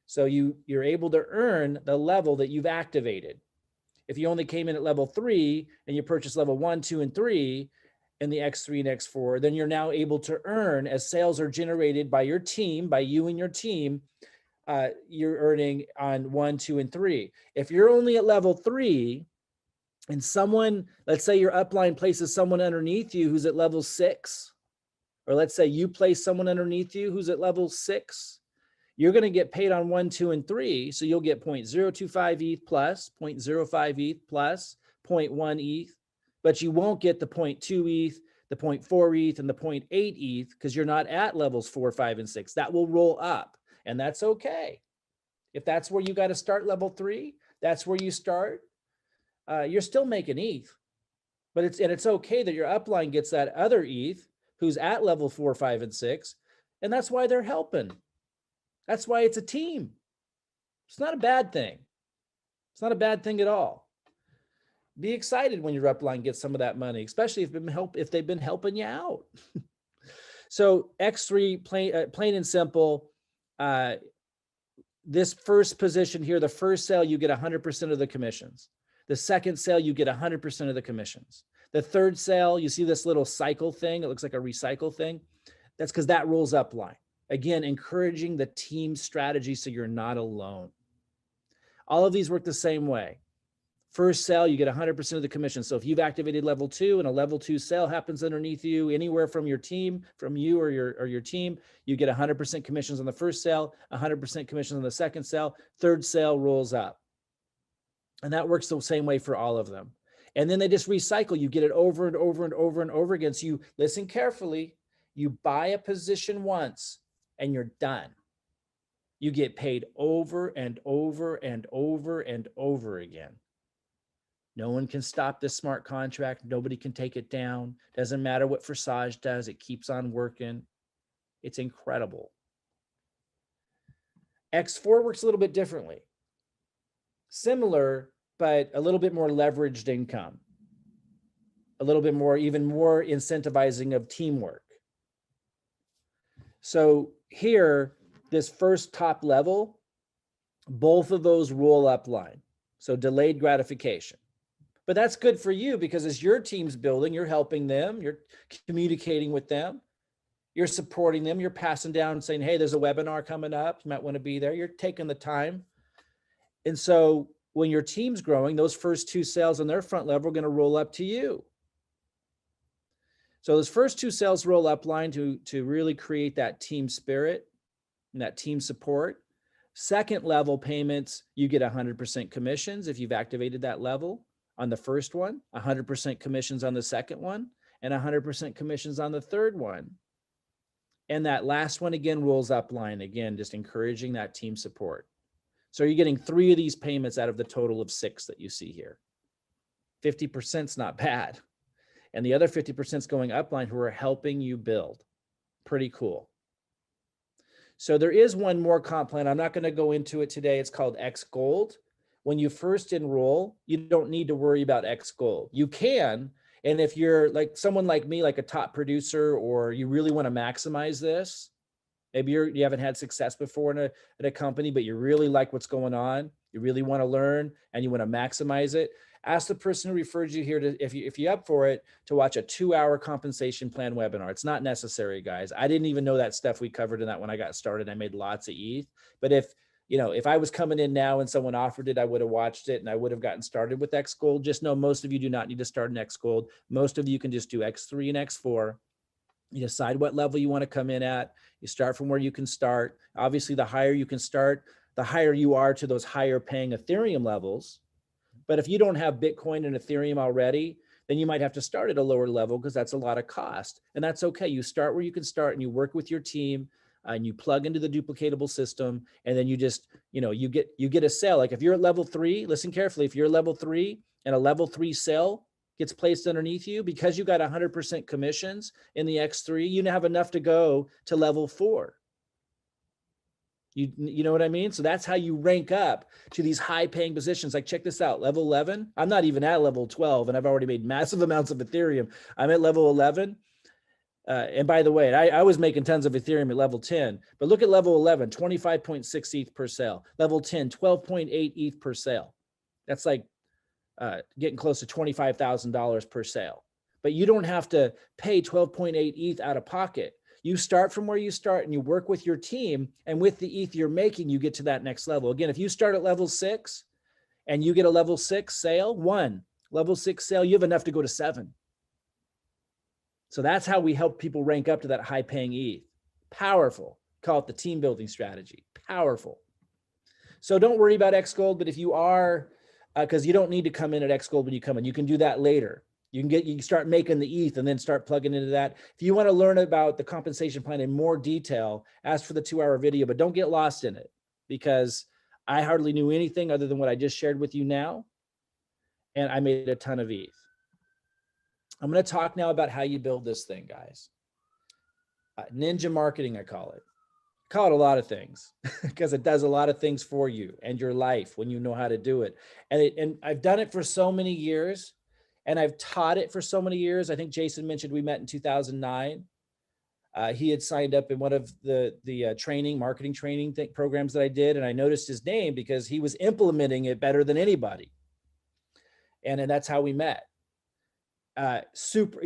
So you're able to earn the level that you've activated. If you only came in at level 3 and you purchased level 1, 2, and 3 in the X3 and X4, then you're now able to earn, as sales are generated by your team, by you and your team, you're earning on 1, 2, and 3. If you're only at level 3 and someone, let's say your upline places someone underneath you who's at level 6, or let's say you place someone underneath you who's at level 6, you're going to get paid on 1, 2, and 3. So you'll get 0.025 ETH plus, 0.05 ETH plus, 0.1 ETH, but you won't get the 0.2 ETH, the 0.4 ETH, and the 0.8 ETH because you're not at levels 4, 5, and 6. That will roll up, and that's okay. If that's where you got to start level 3, that's where you start. You're still making ETH, but it's okay that your upline gets that other ETH who's at level 4, 5, and 6, and that's why they're helping. That's why it's a team. It's not a bad thing. It's not a bad thing at all. Be excited when your upline gets some of that money, especially if they've been helping you out. So X3, plain and simple. This first position here, the first sale, you get 100% of the commissions. The second sale, you get 100% of the commissions. The third sale, you see this little cycle thing. It looks like a recycle thing. That's because that rolls up line. Again, encouraging the team strategy so you're not alone. All of these work the same way. First sale, you get 100% of the commission. So if you've activated level 2 and a level 2 sale happens underneath you, anywhere from your team, from you or your team, you get 100% commissions on the first sale, 100% commissions on the second sale, third sale rolls up. And that works the same way for all of them. And then they just recycle. You get it over and over and over and over again. So you listen carefully. You buy a position once and you're done. You get paid over and over and over and over again. No one can stop this smart contract. Nobody can take it down. Doesn't matter what Forsage does. It keeps on working. It's incredible. X4 works a little bit differently. Similar, but a little bit more leveraged income. A little bit more, even more incentivizing of teamwork. So here, this first top level, both of those roll up line. So delayed gratification. But that's good for you because as your team's building, you're helping them, you're communicating with them, you're supporting them, you're passing down and saying, hey, there's a webinar coming up, you might want to be there. You're taking the time. And so when your team's growing, those first 2 sales on their front level are going to roll up to you. So those first 2 sales roll up line to really create that team spirit and that team support. Second level payments, you get 100% commissions if you've activated that level on the first one, 100% commissions on the second one, and 100% commissions on the third one. And that last one again rolls up line, again, just encouraging that team support. So you're getting 3 of these payments out of the total of 6 that you see here. 50% is not bad. And the other 50% is going upline who are helping you build. Pretty cool. So there is one more comp plan. I'm not going to go into it today. It's called X Gold. When you first enroll, you don't need to worry about X Gold. You can, and if you're like someone like me, like a top producer, or you really want to maximize this, maybe you haven't had success before in a company, but you really like what's going on, you really want to learn, and you want to maximize it, ask the person who referred you here to, if you're up for it, to watch a 2-hour compensation plan webinar. It's not necessary, guys. I didn't even know that stuff we covered in that when I got started. I made lots of ETH. But if You know, if I was coming in now and someone offered it, I would have watched it and I would have gotten started with X-Gold. Just know most of you do not need to start in X-Gold. Most of you can just do X3 and X4. You decide what level you want to come in at. You start from where you can start. Obviously, the higher you can start, the higher you are to those higher paying Ethereum levels. But if you don't have Bitcoin and Ethereum already, then you might have to start at a lower level because that's a lot of cost. And that's okay. You start where you can start and you work with your team and you plug into the duplicatable system. And then you just, you know, you get a sale. Like if you're at level 3, listen carefully. If you're level 3 and a level 3 sale gets placed underneath you, because you got 100% commissions in the X3, you now have enough to go to level 4. You know what I mean? So that's how you rank up to these high paying positions. Like check this out, level 11. I'm not even at level 12 and I've already made massive amounts of Ethereum. I'm at level 11. And by the way, I was making tons of Ethereum at level 10, but look at level 11, 25.6 ETH per sale. Level 10, 12.8 ETH per sale. That's like getting close to $25,000 per sale. But you don't have to pay 12.8 ETH out of pocket. You start from where you start and you work with your team, and with the ETH you're making, you get to that next level. Again, if you start at level 6 and you get a level 6 sale, level 6 sale, you have enough to go to 7. So that's how we help people rank up to that high paying ETH. Powerful. Call it the team building strategy. Powerful. So don't worry about X-Gold, but if you are, because you don't need to come in at X-Gold when you come in, you can do that later. You can start making the ETH and then start plugging into that. If you want to learn about the compensation plan in more detail, ask for the 2-hour video, but don't get lost in it because I hardly knew anything other than what I just shared with you now. And I made a ton of ETH. I'm going to talk now about how you build this thing, guys. Ninja marketing, I call it. I call it a lot of things because it does a lot of things for you and your life when you know how to do it. And I've done it for so many years. And I've taught it for so many years. I think Jason mentioned we met in 2009. He had signed up in one of the marketing training programs that I did. And I noticed his name because he was implementing it better than anybody. And that's how we met. Super,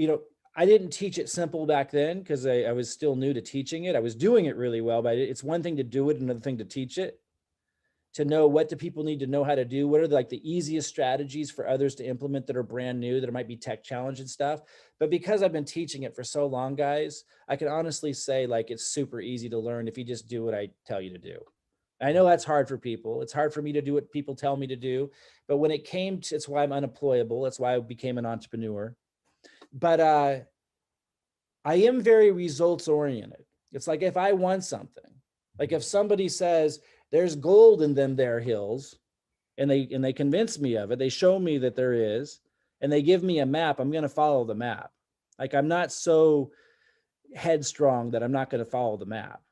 I didn't teach it simple back then because I was still new to teaching it. I was doing it really well, but it's one thing to do it, another thing to teach it. To know what do people need to know how to do, what are the easiest strategies for others to implement that are brand new, that might be tech challenge and stuff. But because I've been teaching it for so long, guys, I can honestly say like it's super easy to learn if you just do what I tell you to do. I know that's hard for people. It's hard for me to do what people tell me to do. But when it came to, it's why I'm unemployable. That's why I became an entrepreneur. But I am very results oriented. It's like if I want something, like if somebody says, there's gold in them there hills, and they convince me of it. They show me that there is, and they give me a map. I'm going to follow the map. Like I'm not so headstrong that I'm not going to follow the map.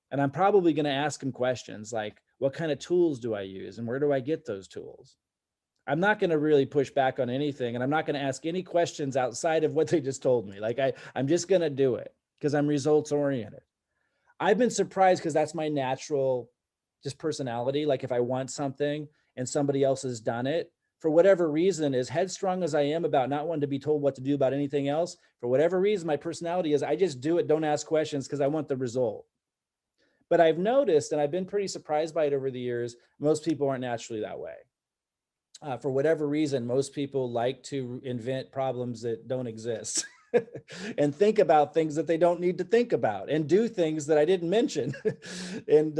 And I'm probably going to ask them questions like, what kind of tools do I use, and where do I get those tools? I'm not going to really push back on anything, and I'm not going to ask any questions outside of what they just told me. Like I'm just going to do it because I'm results oriented. I've been surprised because that's my natural just personality. Like if I want something and somebody else has done it, for whatever reason, as headstrong as I am about not wanting to be told what to do about anything else, for whatever reason, my personality is I just do it, don't ask questions because I want the result. But I've noticed, and I've been pretty surprised by it over the years, most people aren't naturally that way. For whatever reason, most people like to invent problems that don't exist. And think about things that they don't need to think about and do things that I didn't mention. And,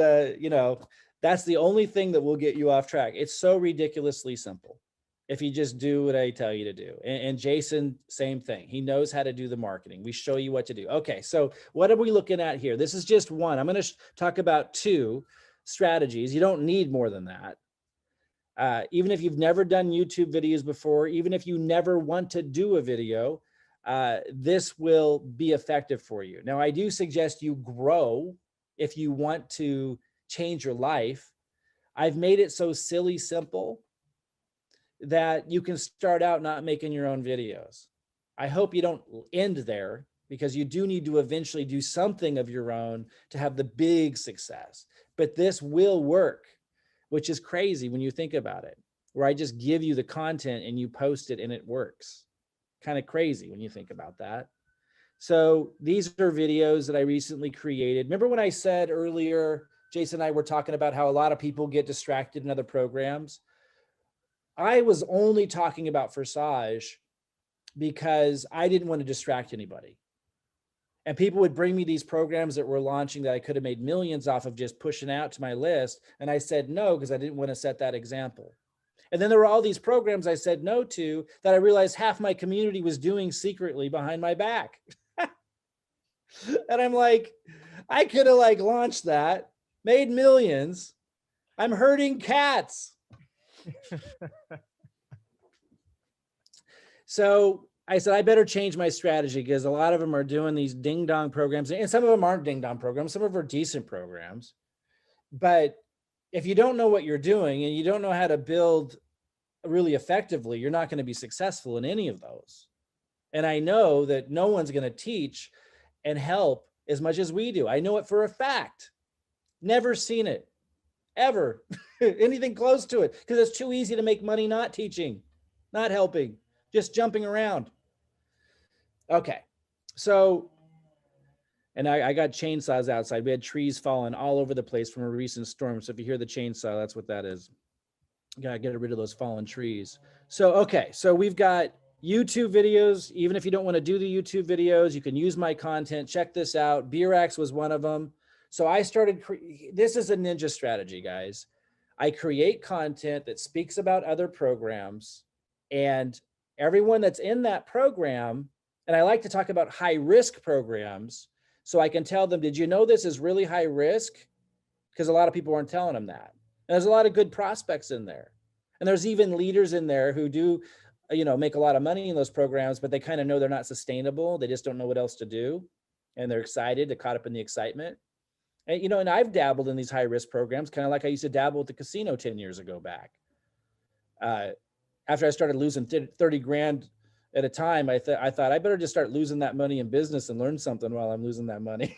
that's the only thing that will get you off track. It's so ridiculously simple if you just do what I tell you to do. And Jason, same thing. He knows how to do the marketing. We show you what to do. Okay, so what are we looking at here? This is just one. I'm going to talk about 2 strategies. You don't need more than that. Even if you've never done YouTube videos before, even if you never want to do a video, this will be effective for you. Now, I do suggest you grow if you want to change your life. I've made it so silly simple that you can start out not making your own videos. I hope you don't end there because you do need to eventually do something of your own to have the big success. But this will work, which is crazy when you think about it, where I just give you the content and you post it and it works. Kind of crazy when you think about that. So these are videos that I recently created. Remember when I said earlier, Jason and I were talking about how a lot of people get distracted in other programs. I was only talking about Forsage because I didn't want to distract anybody. And people would bring me these programs that were launching that I could have made millions off of just pushing out to my list. And I said no, because I didn't want to set that example. And then there were all these programs I said no to that I realized half my community was doing secretly behind my back. And I'm like, I could have like launched that, made millions. I'm hurting cats. So I said, I better change my strategy, because a lot of them are doing these ding dong programs, and some of them aren't ding dong programs. Some of them are decent programs. But if you don't know what you're doing and you don't know how to build really effectively, you're not going to be successful in any of those. And I know that no one's going to teach and help as much as we do. I know it for a fact. Never seen it, ever, anything close to it, because it's too easy to make money not teaching, not helping, just jumping around. Okay, so, and I got chainsaws outside. We had trees falling all over the place from a recent storm. So if you hear the chainsaw, that's what that is. Gotta get rid of those fallen trees. So, okay, so we've got YouTube videos. Even if you don't want to do the YouTube videos, you can use my content. Check this out. Beerax was one of them. So I started, this is a ninja strategy, guys. I create content that speaks about other programs, and everyone that's in that program, and I like to talk about high risk programs, so I can tell them, did you know this is really high risk? Because a lot of people aren't telling them that. And there's a lot of good prospects in there. And there's even leaders in there who do, make a lot of money in those programs, but they kind of know they're not sustainable. They just don't know what else to do. And they're excited, they're caught up in the excitement. And, and I've dabbled in these high risk programs, kind of like I used to dabble at the casino 10 years ago back. After I started losing 30 grand at a time, I thought I better just start losing that money in business and learn something while I'm losing that money.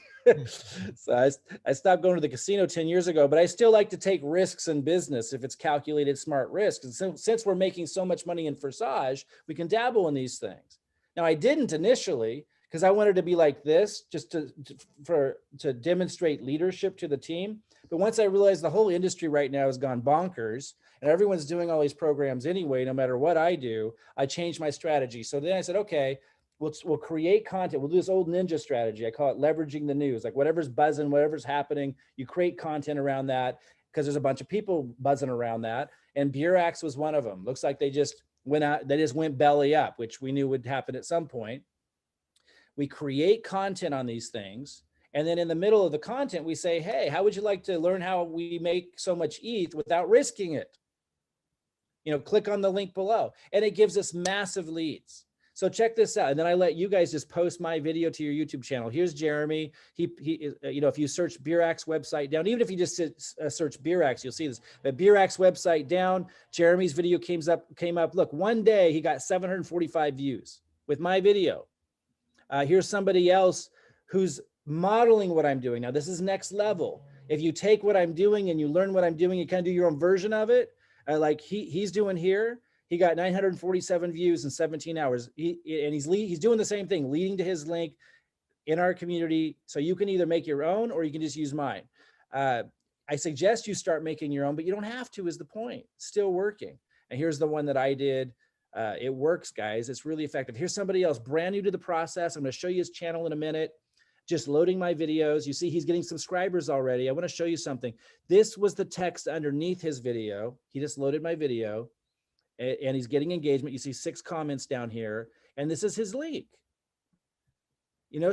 So I stopped going to the casino 10 years ago, but I still like to take risks in business if it's calculated smart risk. And since we're making so much money in Forsage, we can dabble in these things. Now, I didn't initially because I wanted to be like this, just to demonstrate leadership to the team. But once I realized the whole industry right now has gone bonkers and everyone's doing all these programs anyway, no matter what I do, I changed my strategy. So then I said, okay, we'll create content. We'll do this old ninja strategy. I call it leveraging the news. Like whatever's buzzing, whatever's happening, you create content around that, because there's a bunch of people buzzing around that. And Beerax was one of them. Looks like they just went out, they just went belly up, which we knew would happen at some point. We create content on these things. And then in the middle of the content, we say, hey, how would you like to learn how we make so much ETH without risking it? Click on the link below. And it gives us massive leads. So check this out. And then I let you guys just post my video to your YouTube channel. Here's Jeremy. He if you search Beerax website down, even if you just search Beerax, you'll see this. The Beerax website down, Jeremy's video came up. Look, one day he got 745 views with my video. Here's somebody else who's modeling what I'm doing. Now, this is next level. If you take what I'm doing and you learn what I'm doing, you kind of do your own version of it. Like he's doing here. He got 947 views in 17 hours. He's doing the same thing, leading to his link in our community. So you can either make your own or you can just use mine. I suggest you start making your own, but you don't have to, is the point. It's still working. And here's the one that I did. It works, guys. It's really effective. Here's somebody else brand new to the process. I'm going to show you his channel in a minute. Just loading my videos. You see, he's getting subscribers already. I want to show you something. This was the text underneath his video. He just loaded my video and he's getting engagement. You see 6 comments down here, and this is his link.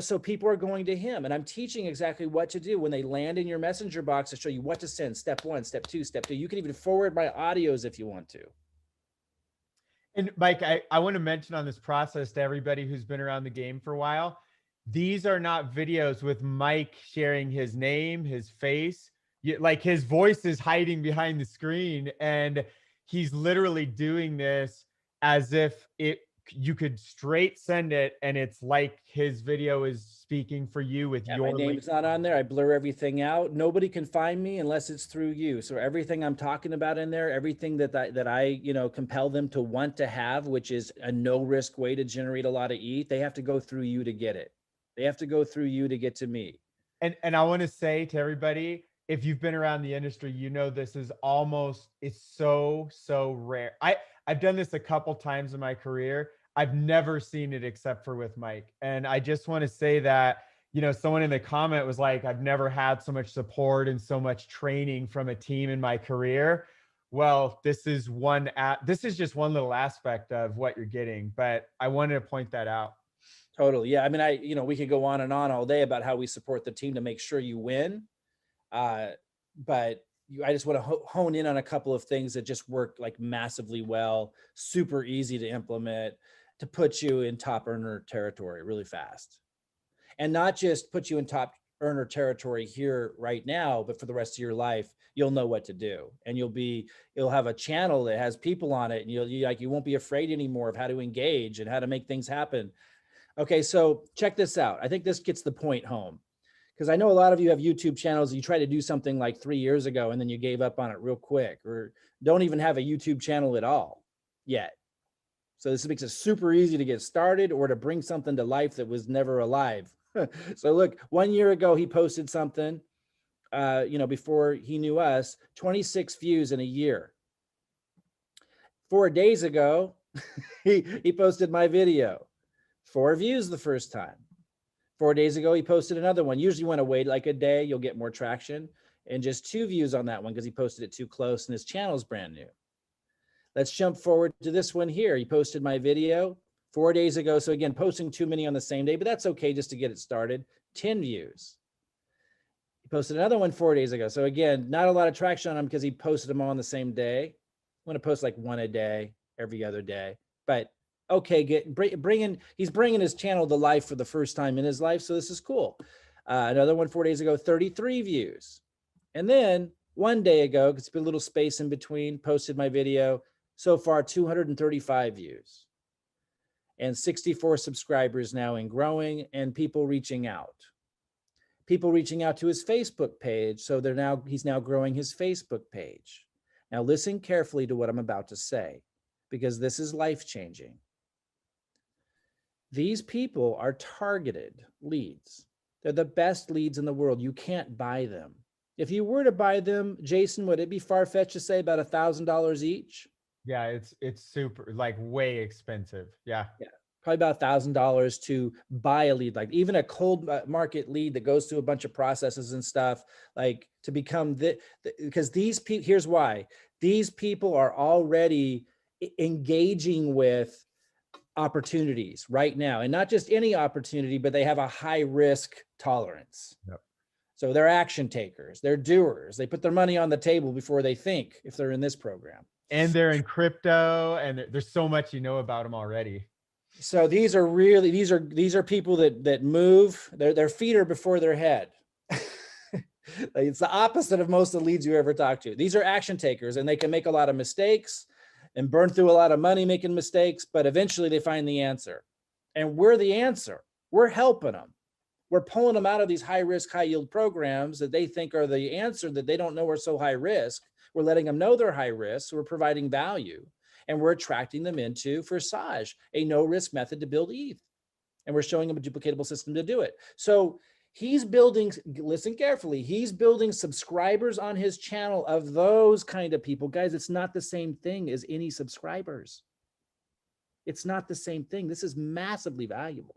So people are going to him, and I'm teaching exactly what to do when they land in your messenger box to show you what to send. Step 1, step 2, step 2. You can even forward my audios if you want to. And Mike, I want to mention on this process to everybody who's been around the game for a while, these are not videos with Mike sharing his name, his face. Like his voice is hiding behind the screen, and he's literally doing this as if you could straight send it, and it's like his video is speaking for you with your my name's not on there. I blur everything out. Nobody can find me unless it's through you. So everything I'm talking about in there, everything that I compel them to want to have, which is a no risk way to generate a lot of ETH, they have to go through you to get it. They have to go through you to get to me. And I want to say to everybody, if you've been around the industry, you know this is almost, it's so rare. I've done this a couple times in my career. I've never seen it except for with Mike. And I just want to say that, someone in the comment was like, I've never had so much support and so much training from a team in my career. Well, this is just one little aspect of what you're getting, but I wanted to point that out. Totally. Yeah. I mean, we could go on and on all day about how we support the team to make sure you win. But I just want to hone in on a couple of things that just work like massively well, super easy to implement to put you in top earner territory really fast. And not just put you in top earner territory here right now, but for the rest of your life, you'll know what to do. And you'll have a channel that has people on it, and you won't be afraid anymore of how to engage and how to make things happen. Okay, so check this out. I think this gets the point home, because I know a lot of you have YouTube channels. You try to do something like 3 years ago and then you gave up on it real quick, or don't even have a YouTube channel at all yet. So this makes it super easy to get started or to bring something to life that was never alive. So look, 1 year ago, he posted something, before he knew us, 26 views in a year. 4 days ago, he posted my video. 4 views the first time. 4 days ago, he posted another one. Usually when I wait like a day, you'll get more traction, and just 2 views on that one because he posted it too close and his channel's brand new. Let's jump forward to this one here. He posted my video 4 days ago. So again, posting too many on the same day, but that's okay just to get it started. 10 views. He posted another one 4 days ago. So again, not a lot of traction on him because he posted them all on the same day. I'm going to post like one a day, every other day, but okay, he's bringing his channel to life for the first time in his life. So this is cool. Another one 4 days ago, 33 views. And then 1 day ago, it's been a little space in between, posted my video. So far, 235 views and 64 subscribers now and growing, and people reaching out. People reaching out to his Facebook page. So he's now growing his Facebook page. Now listen carefully to what I'm about to say, because this is life-changing. These people are targeted leads. They're the best leads in the world. You can't buy them. If you were to buy them, Jason, would it be far-fetched to say about $1,000 each? Yeah, it's super, like, way expensive. Yeah. Probably about $1,000 to buy a lead, like even a cold market lead that goes through a bunch of processes and stuff, like to become because these people, here's why. These people are already engaging with opportunities right now, and not just any opportunity, but they have a high risk tolerance. Yep. So they're action takers, they're doers. They put their money on the table before they think, if they're in this program. And they're in crypto, and there's so much about them already. So these are people that move their feet are before their head. It's the opposite of most of the leads you ever talk to. These are action takers, and they can make a lot of mistakes and burn through a lot of money making mistakes, but eventually they find the answer. And we're the answer. We're helping them. We're pulling them out of these high risk, high yield programs that they think are the answer that they don't know are so high risk. We're letting them know they're high risk. So we're providing value, and we're attracting them into Forsage, a no risk method to build ETH. And we're showing them a duplicatable system to do it. So he's building, listen carefully, he's building subscribers on his channel of those kind of people. Guys, it's not the same thing as any subscribers. It's not the same thing. This is massively valuable.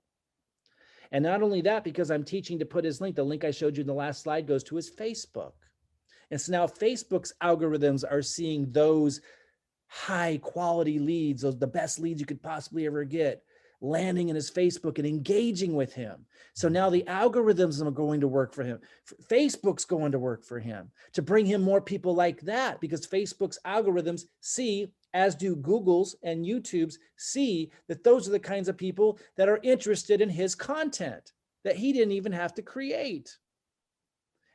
And not only that, because I'm teaching to put his link, the link I showed you in the last slide goes to his Facebook. And so now Facebook's algorithms are seeing those high quality leads, those the best leads you could possibly ever get, landing in his Facebook and engaging with him. So now the algorithms are going to work for him. Facebook's going to work for him to bring him more people like that, because Facebook's algorithms see, as do Google's and YouTube's, see that those are the kinds of people that are interested in his content that he didn't even have to create.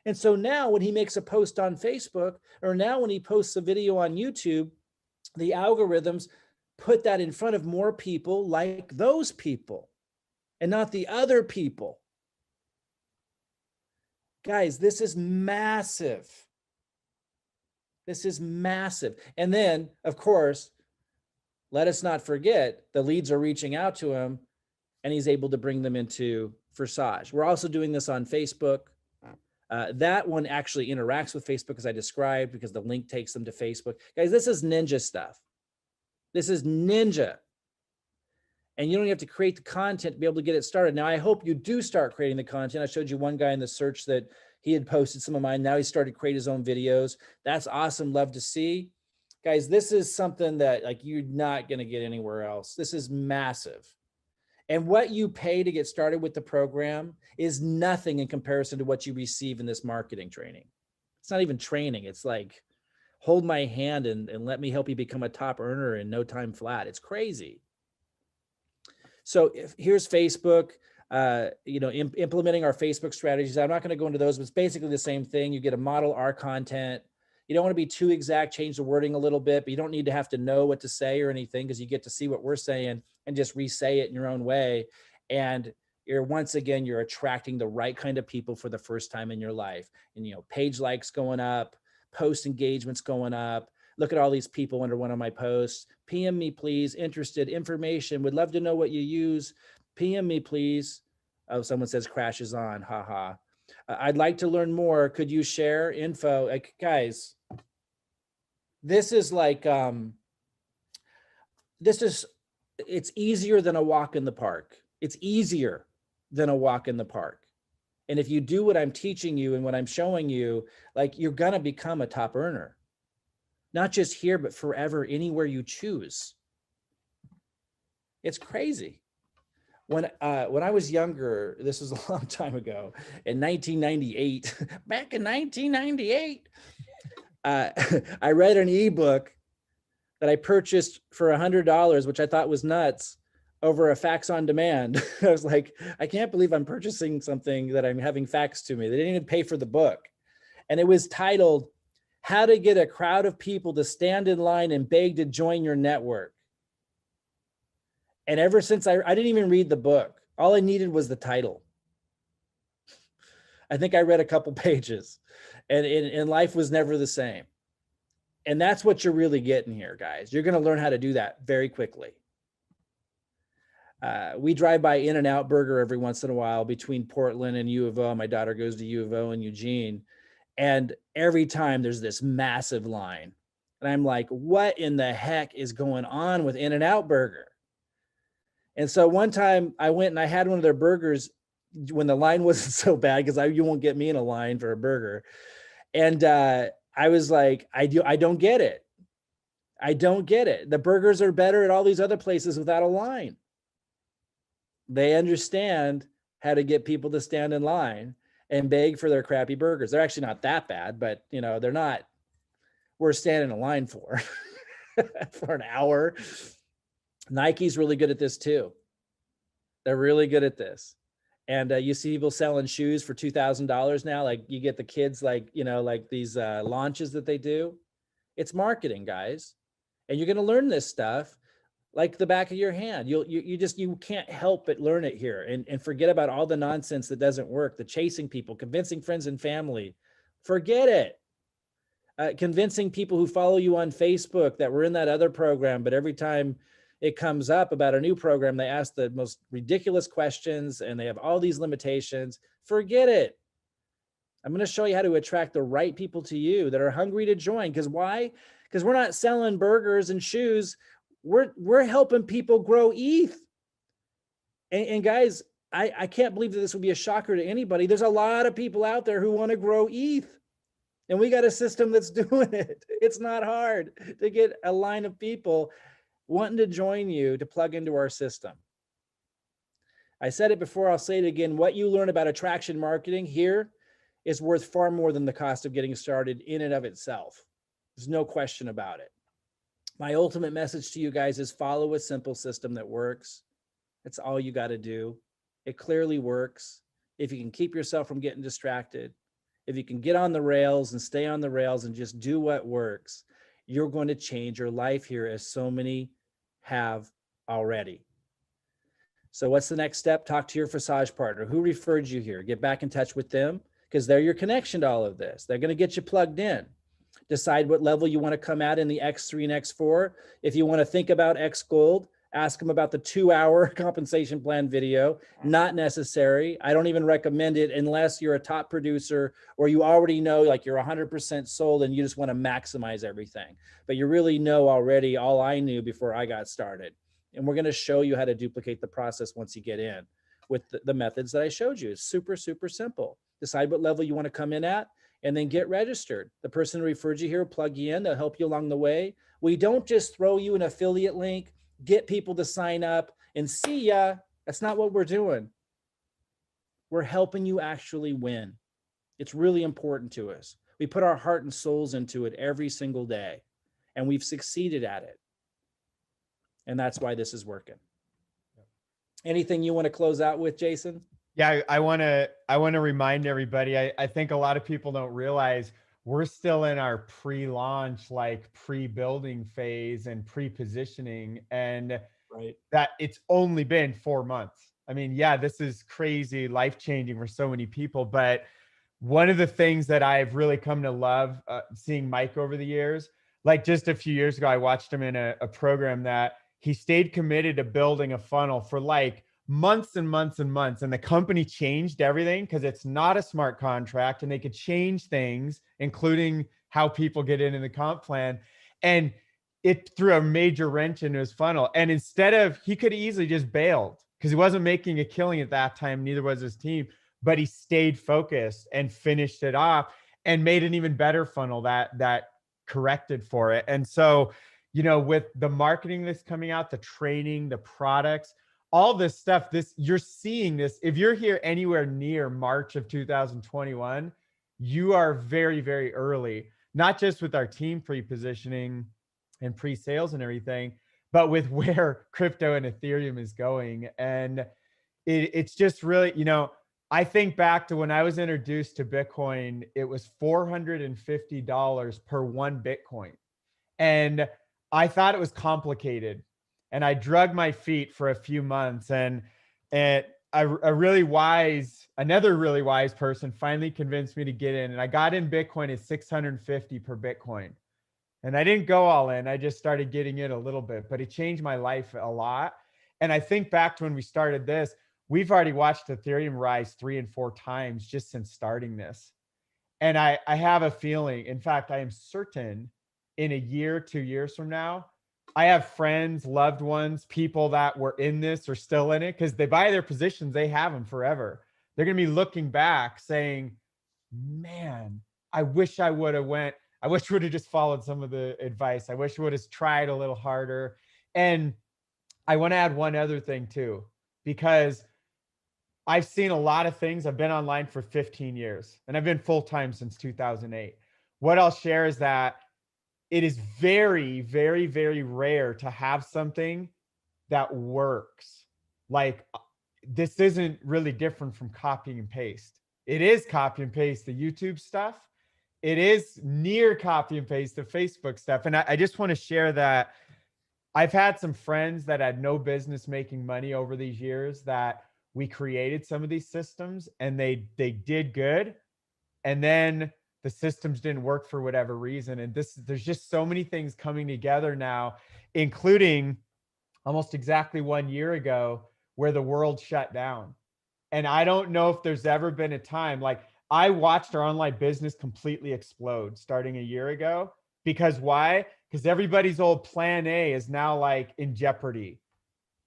And so now when he makes a post on Facebook, or now when he posts a video on YouTube, the algorithms put that in front of more people like those people and not the other people. Guys, this is massive. This is massive. And then, of course, let us not forget the leads are reaching out to him, and he's able to bring them into Forsage. We're also doing this on Facebook. That one actually interacts with Facebook as I described, because the link takes them to Facebook. Guys, this is ninja stuff. This is ninja. And you don't have to create the content to be able to get it started. Now, I hope you do start creating the content. I showed you one guy in the search that he had posted some of mine. Now he started to create his own videos. That's awesome. Love to see. Guys, this is something that like you're not going to get anywhere else. This is massive. And what you pay to get started with the program is nothing in comparison to what you receive in this marketing training. It's not even training. It's like, hold my hand and let me help you become a top earner in no time flat. It's crazy. So here's Facebook, implementing our Facebook strategies. I'm not going to go into those, but it's basically the same thing. You get to model our content. You don't want to be too exact, change the wording a little bit, but you don't need to have to know what to say or anything, because you get to see what we're saying and just re-say it in your own way. And once again, you're attracting the right kind of people for the first time in your life. And, page likes going up, post engagements going up. Look at all these people under one of my posts. PM me, please. Interested, information. Would love to know what you use. PM me, please. Oh, someone says crashes on. Haha. I'd like to learn more. Could you share info? Like, guys, this is like, it's easier than a walk in the park. It's easier than a walk in the park. And if you do what I'm teaching you and what I'm showing you, like, you're going to become a top earner. Not just here, but forever, anywhere you choose. It's crazy. When I was younger, this was a long time ago, in 1998, back in 1998, I read an ebook that I purchased for $100, which I thought was nuts, over a fax on demand. I was like, I can't believe I'm purchasing something that I'm having faxed to me. They didn't even pay for the book. And it was titled, How to Get a Crowd of People to Stand in Line and Beg to Join Your Network. And ever since I didn't even read the book. All I needed was the title. I think I read a couple pages, and life was never the same. And that's what you're really getting here, guys. You're going to learn how to do that very quickly. We drive by In-N-Out Burger every once in a while between Portland and U of O. My daughter goes to U of O in Eugene. And every time there's this massive line. And I'm like, what in the heck is going on with In-N-Out Burger? And so one time I went and I had one of their burgers when the line wasn't so bad, because you won't get me in a line for a burger. And I was like, I don't get it. I don't get it. The burgers are better at all these other places without a line. They understand how to get people to stand in line and beg for their crappy burgers. They're actually not that bad, but they're not worth standing in a line for for an hour. Nike's really good at this too. They're really good at this. And you see people selling shoes for $2,000 now. Like, you get the kids, like these launches that they do. It's marketing, guys. And you're going to learn this stuff like the back of your hand. You can't help but learn it here, and forget about all the nonsense that doesn't work. The chasing people, convincing friends and family, forget it. Convincing people who follow you on Facebook that were in that other program, but every time it comes up about a new program, they ask the most ridiculous questions and they have all these limitations. Forget it. I'm going to show you how to attract the right people to you that are hungry to join. Because why? Because we're not selling burgers and shoes. We're helping people grow ETH. And guys, I can't believe that this would be a shocker to anybody. There's a lot of people out there who want to grow ETH. And we got a system that's doing it. It's not hard to get a line of people wanting to join you to plug into our system. I said it before, I'll say it again. What you learn about attraction marketing here is worth far more than the cost of getting started in and of itself. There's no question about it. My ultimate message to you guys is follow a simple system that works. That's all you got to do. It clearly works. If you can keep yourself from getting distracted, if you can get on the rails and stay on the rails and just do what works, you're going to change your life here, as so many have already. So what's the next step? Talk to your Forsage partner. Who referred you here? Get back in touch with them, because they're your connection to all of this. They're going to get you plugged in. Decide what level you want to come at in the X3 and X4. If you want to think about X Gold, Ask them about the 2-hour compensation plan video. Not necessary. I don't even recommend it unless you're a top producer or you already know, like, you're 100% sold and you just want to maximize everything. But you really know already all I knew before I got started. And we're going to show you how to duplicate the process once you get in with the methods that I showed you. It's super, super simple. Decide what level you want to come in at and then get registered. The person who referred you here will plug you in. They'll help you along the way. We don't just throw you an affiliate link, get people to sign up and see ya. That's not what we're doing. We're helping you actually win. It's really important to us. We put our heart and souls into it every single day, and we've succeeded at it. And that's why this is working. Anything you want to close out with, Jason? Yeah, I want to remind everybody. I think a lot of people don't realize we're still in our pre-launch, like pre-building phase and pre-positioning, and right, that it's only been 4 months. I mean, yeah, this is crazy, life-changing for so many people. But one of the things that I've really come to love seeing Mike over the years, like just a few years ago, I watched him in a program that he stayed committed to building a funnel for like months and months and months. And the company changed everything because it's not a smart contract and they could change things, including how people get into the comp plan. And it threw a major wrench into his funnel. And instead of, he could easily just bailed because he wasn't making a killing at that time. Neither was his team, but he stayed focused and finished it off and made an even better funnel that corrected for it. And so, you know, with the marketing that's coming out, the training, the products, all this stuff, you're seeing this. If you're here anywhere near March of 2021, you are very, very early, not just with our team pre-positioning and pre-sales and everything, but with where crypto and Ethereum is going. And it's just really, you know, I think back to when I was introduced to Bitcoin, it was $450 per one Bitcoin. And I thought it was complicated. And I drug my feet for a few months, and another really wise person finally convinced me to get in. And I got in Bitcoin at 650 per Bitcoin. And I didn't go all in. I just started getting in a little bit, but it changed my life a lot. And I think back to when we started this, we've already watched Ethereum rise 3 and 4 times just since starting this. And I have a feeling, in fact, I am certain in a year, 2 years from now, I have friends, loved ones, people that were in this or still in it because they buy their positions, they have them forever. They're going to be looking back saying, man, I wish I would have went. I wish I would have just followed some of the advice. I wish I would have tried a little harder. And I want to add one other thing too, because I've seen a lot of things. I've been online for 15 years and I've been full-time since 2008. What I'll share is that it is very, very, very rare to have something that works. Like, this isn't really different from copy and paste. It is copy and paste the YouTube stuff. It is near copy and paste the Facebook stuff. And I just want to share that I've had some friends that had no business making money over these years that we created some of these systems and they did good. And then the systems didn't work for whatever reason. And there's just so many things coming together now, including almost exactly 1 year ago where the world shut down. And I don't know if there's ever been a time, like, I watched our online business completely explode starting a year ago. Because why? Because everybody's old plan A is now like in jeopardy.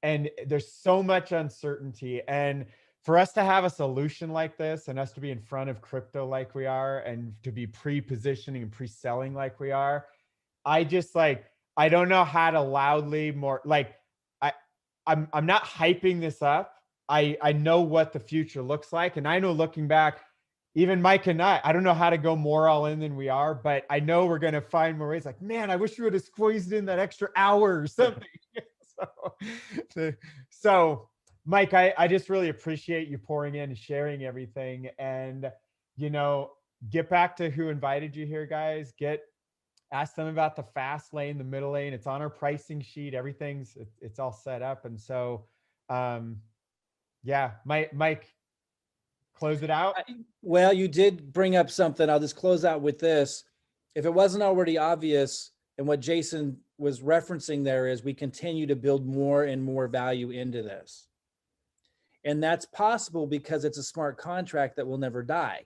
And there's so much uncertainty. And for us to have a solution like this and us to be in front of crypto like we are and to be pre-positioning and pre-selling like we are, I just like, I don't know how to loudly more like, I'm not hyping this up. I know what the future looks like. And I know looking back, even Mike and I don't know how to go more all in than we are, but I know we're going to find more ways. Like, man, I wish we would have squeezed in that extra hour or something. So Mike, I just really appreciate you pouring in and sharing everything. And, you know, get back to who invited you here, guys. Ask them about the fast lane, the middle lane. It's on our pricing sheet. It's all set up. And so, yeah, Mike, close it out. Well, you did bring up something. I'll just close out with this. If it wasn't already obvious, and what Jason was referencing there is we continue to build more and more value into this. And that's possible because it's a smart contract that will never die.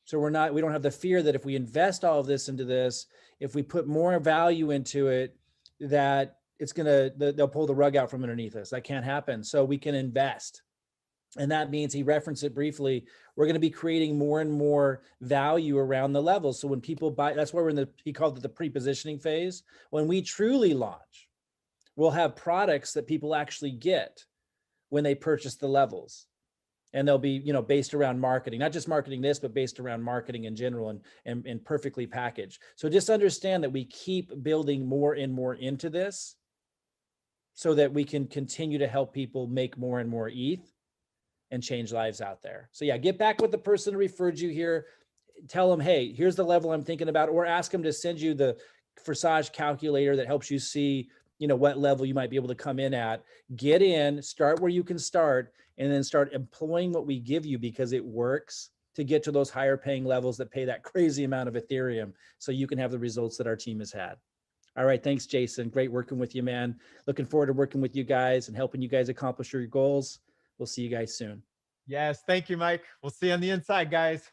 So we don't have the fear that if we invest all of this into this, if we put more value into it, that they'll pull the rug out from underneath us. That can't happen. So we can invest. And that means, he referenced it briefly, we're going to be creating more and more value around the levels. So when people buy, that's why he called it the pre-positioning phase. When we truly launch, we'll have products that people actually get when they purchase the levels. And they'll be, based around marketing, not just marketing this, but based around marketing in general and perfectly packaged. So just understand that we keep building more and more into this so that we can continue to help people make more and more ETH and change lives out there. So yeah, get back with the person who referred you here. Tell them, hey, here's the level I'm thinking about, or ask them to send you the Forsage calculator that helps you see, what level you might be able to come in at. Get in, start where you can start, and then start employing what we give you, because it works to get to those higher paying levels that pay that crazy amount of Ethereum, so you can have the results that our team has had. All right. Thanks, Jason. Great working with you, man. Looking forward to working with you guys and helping you guys accomplish your goals. We'll see you guys soon. Yes. Thank you, Mike. We'll see you on the inside, guys.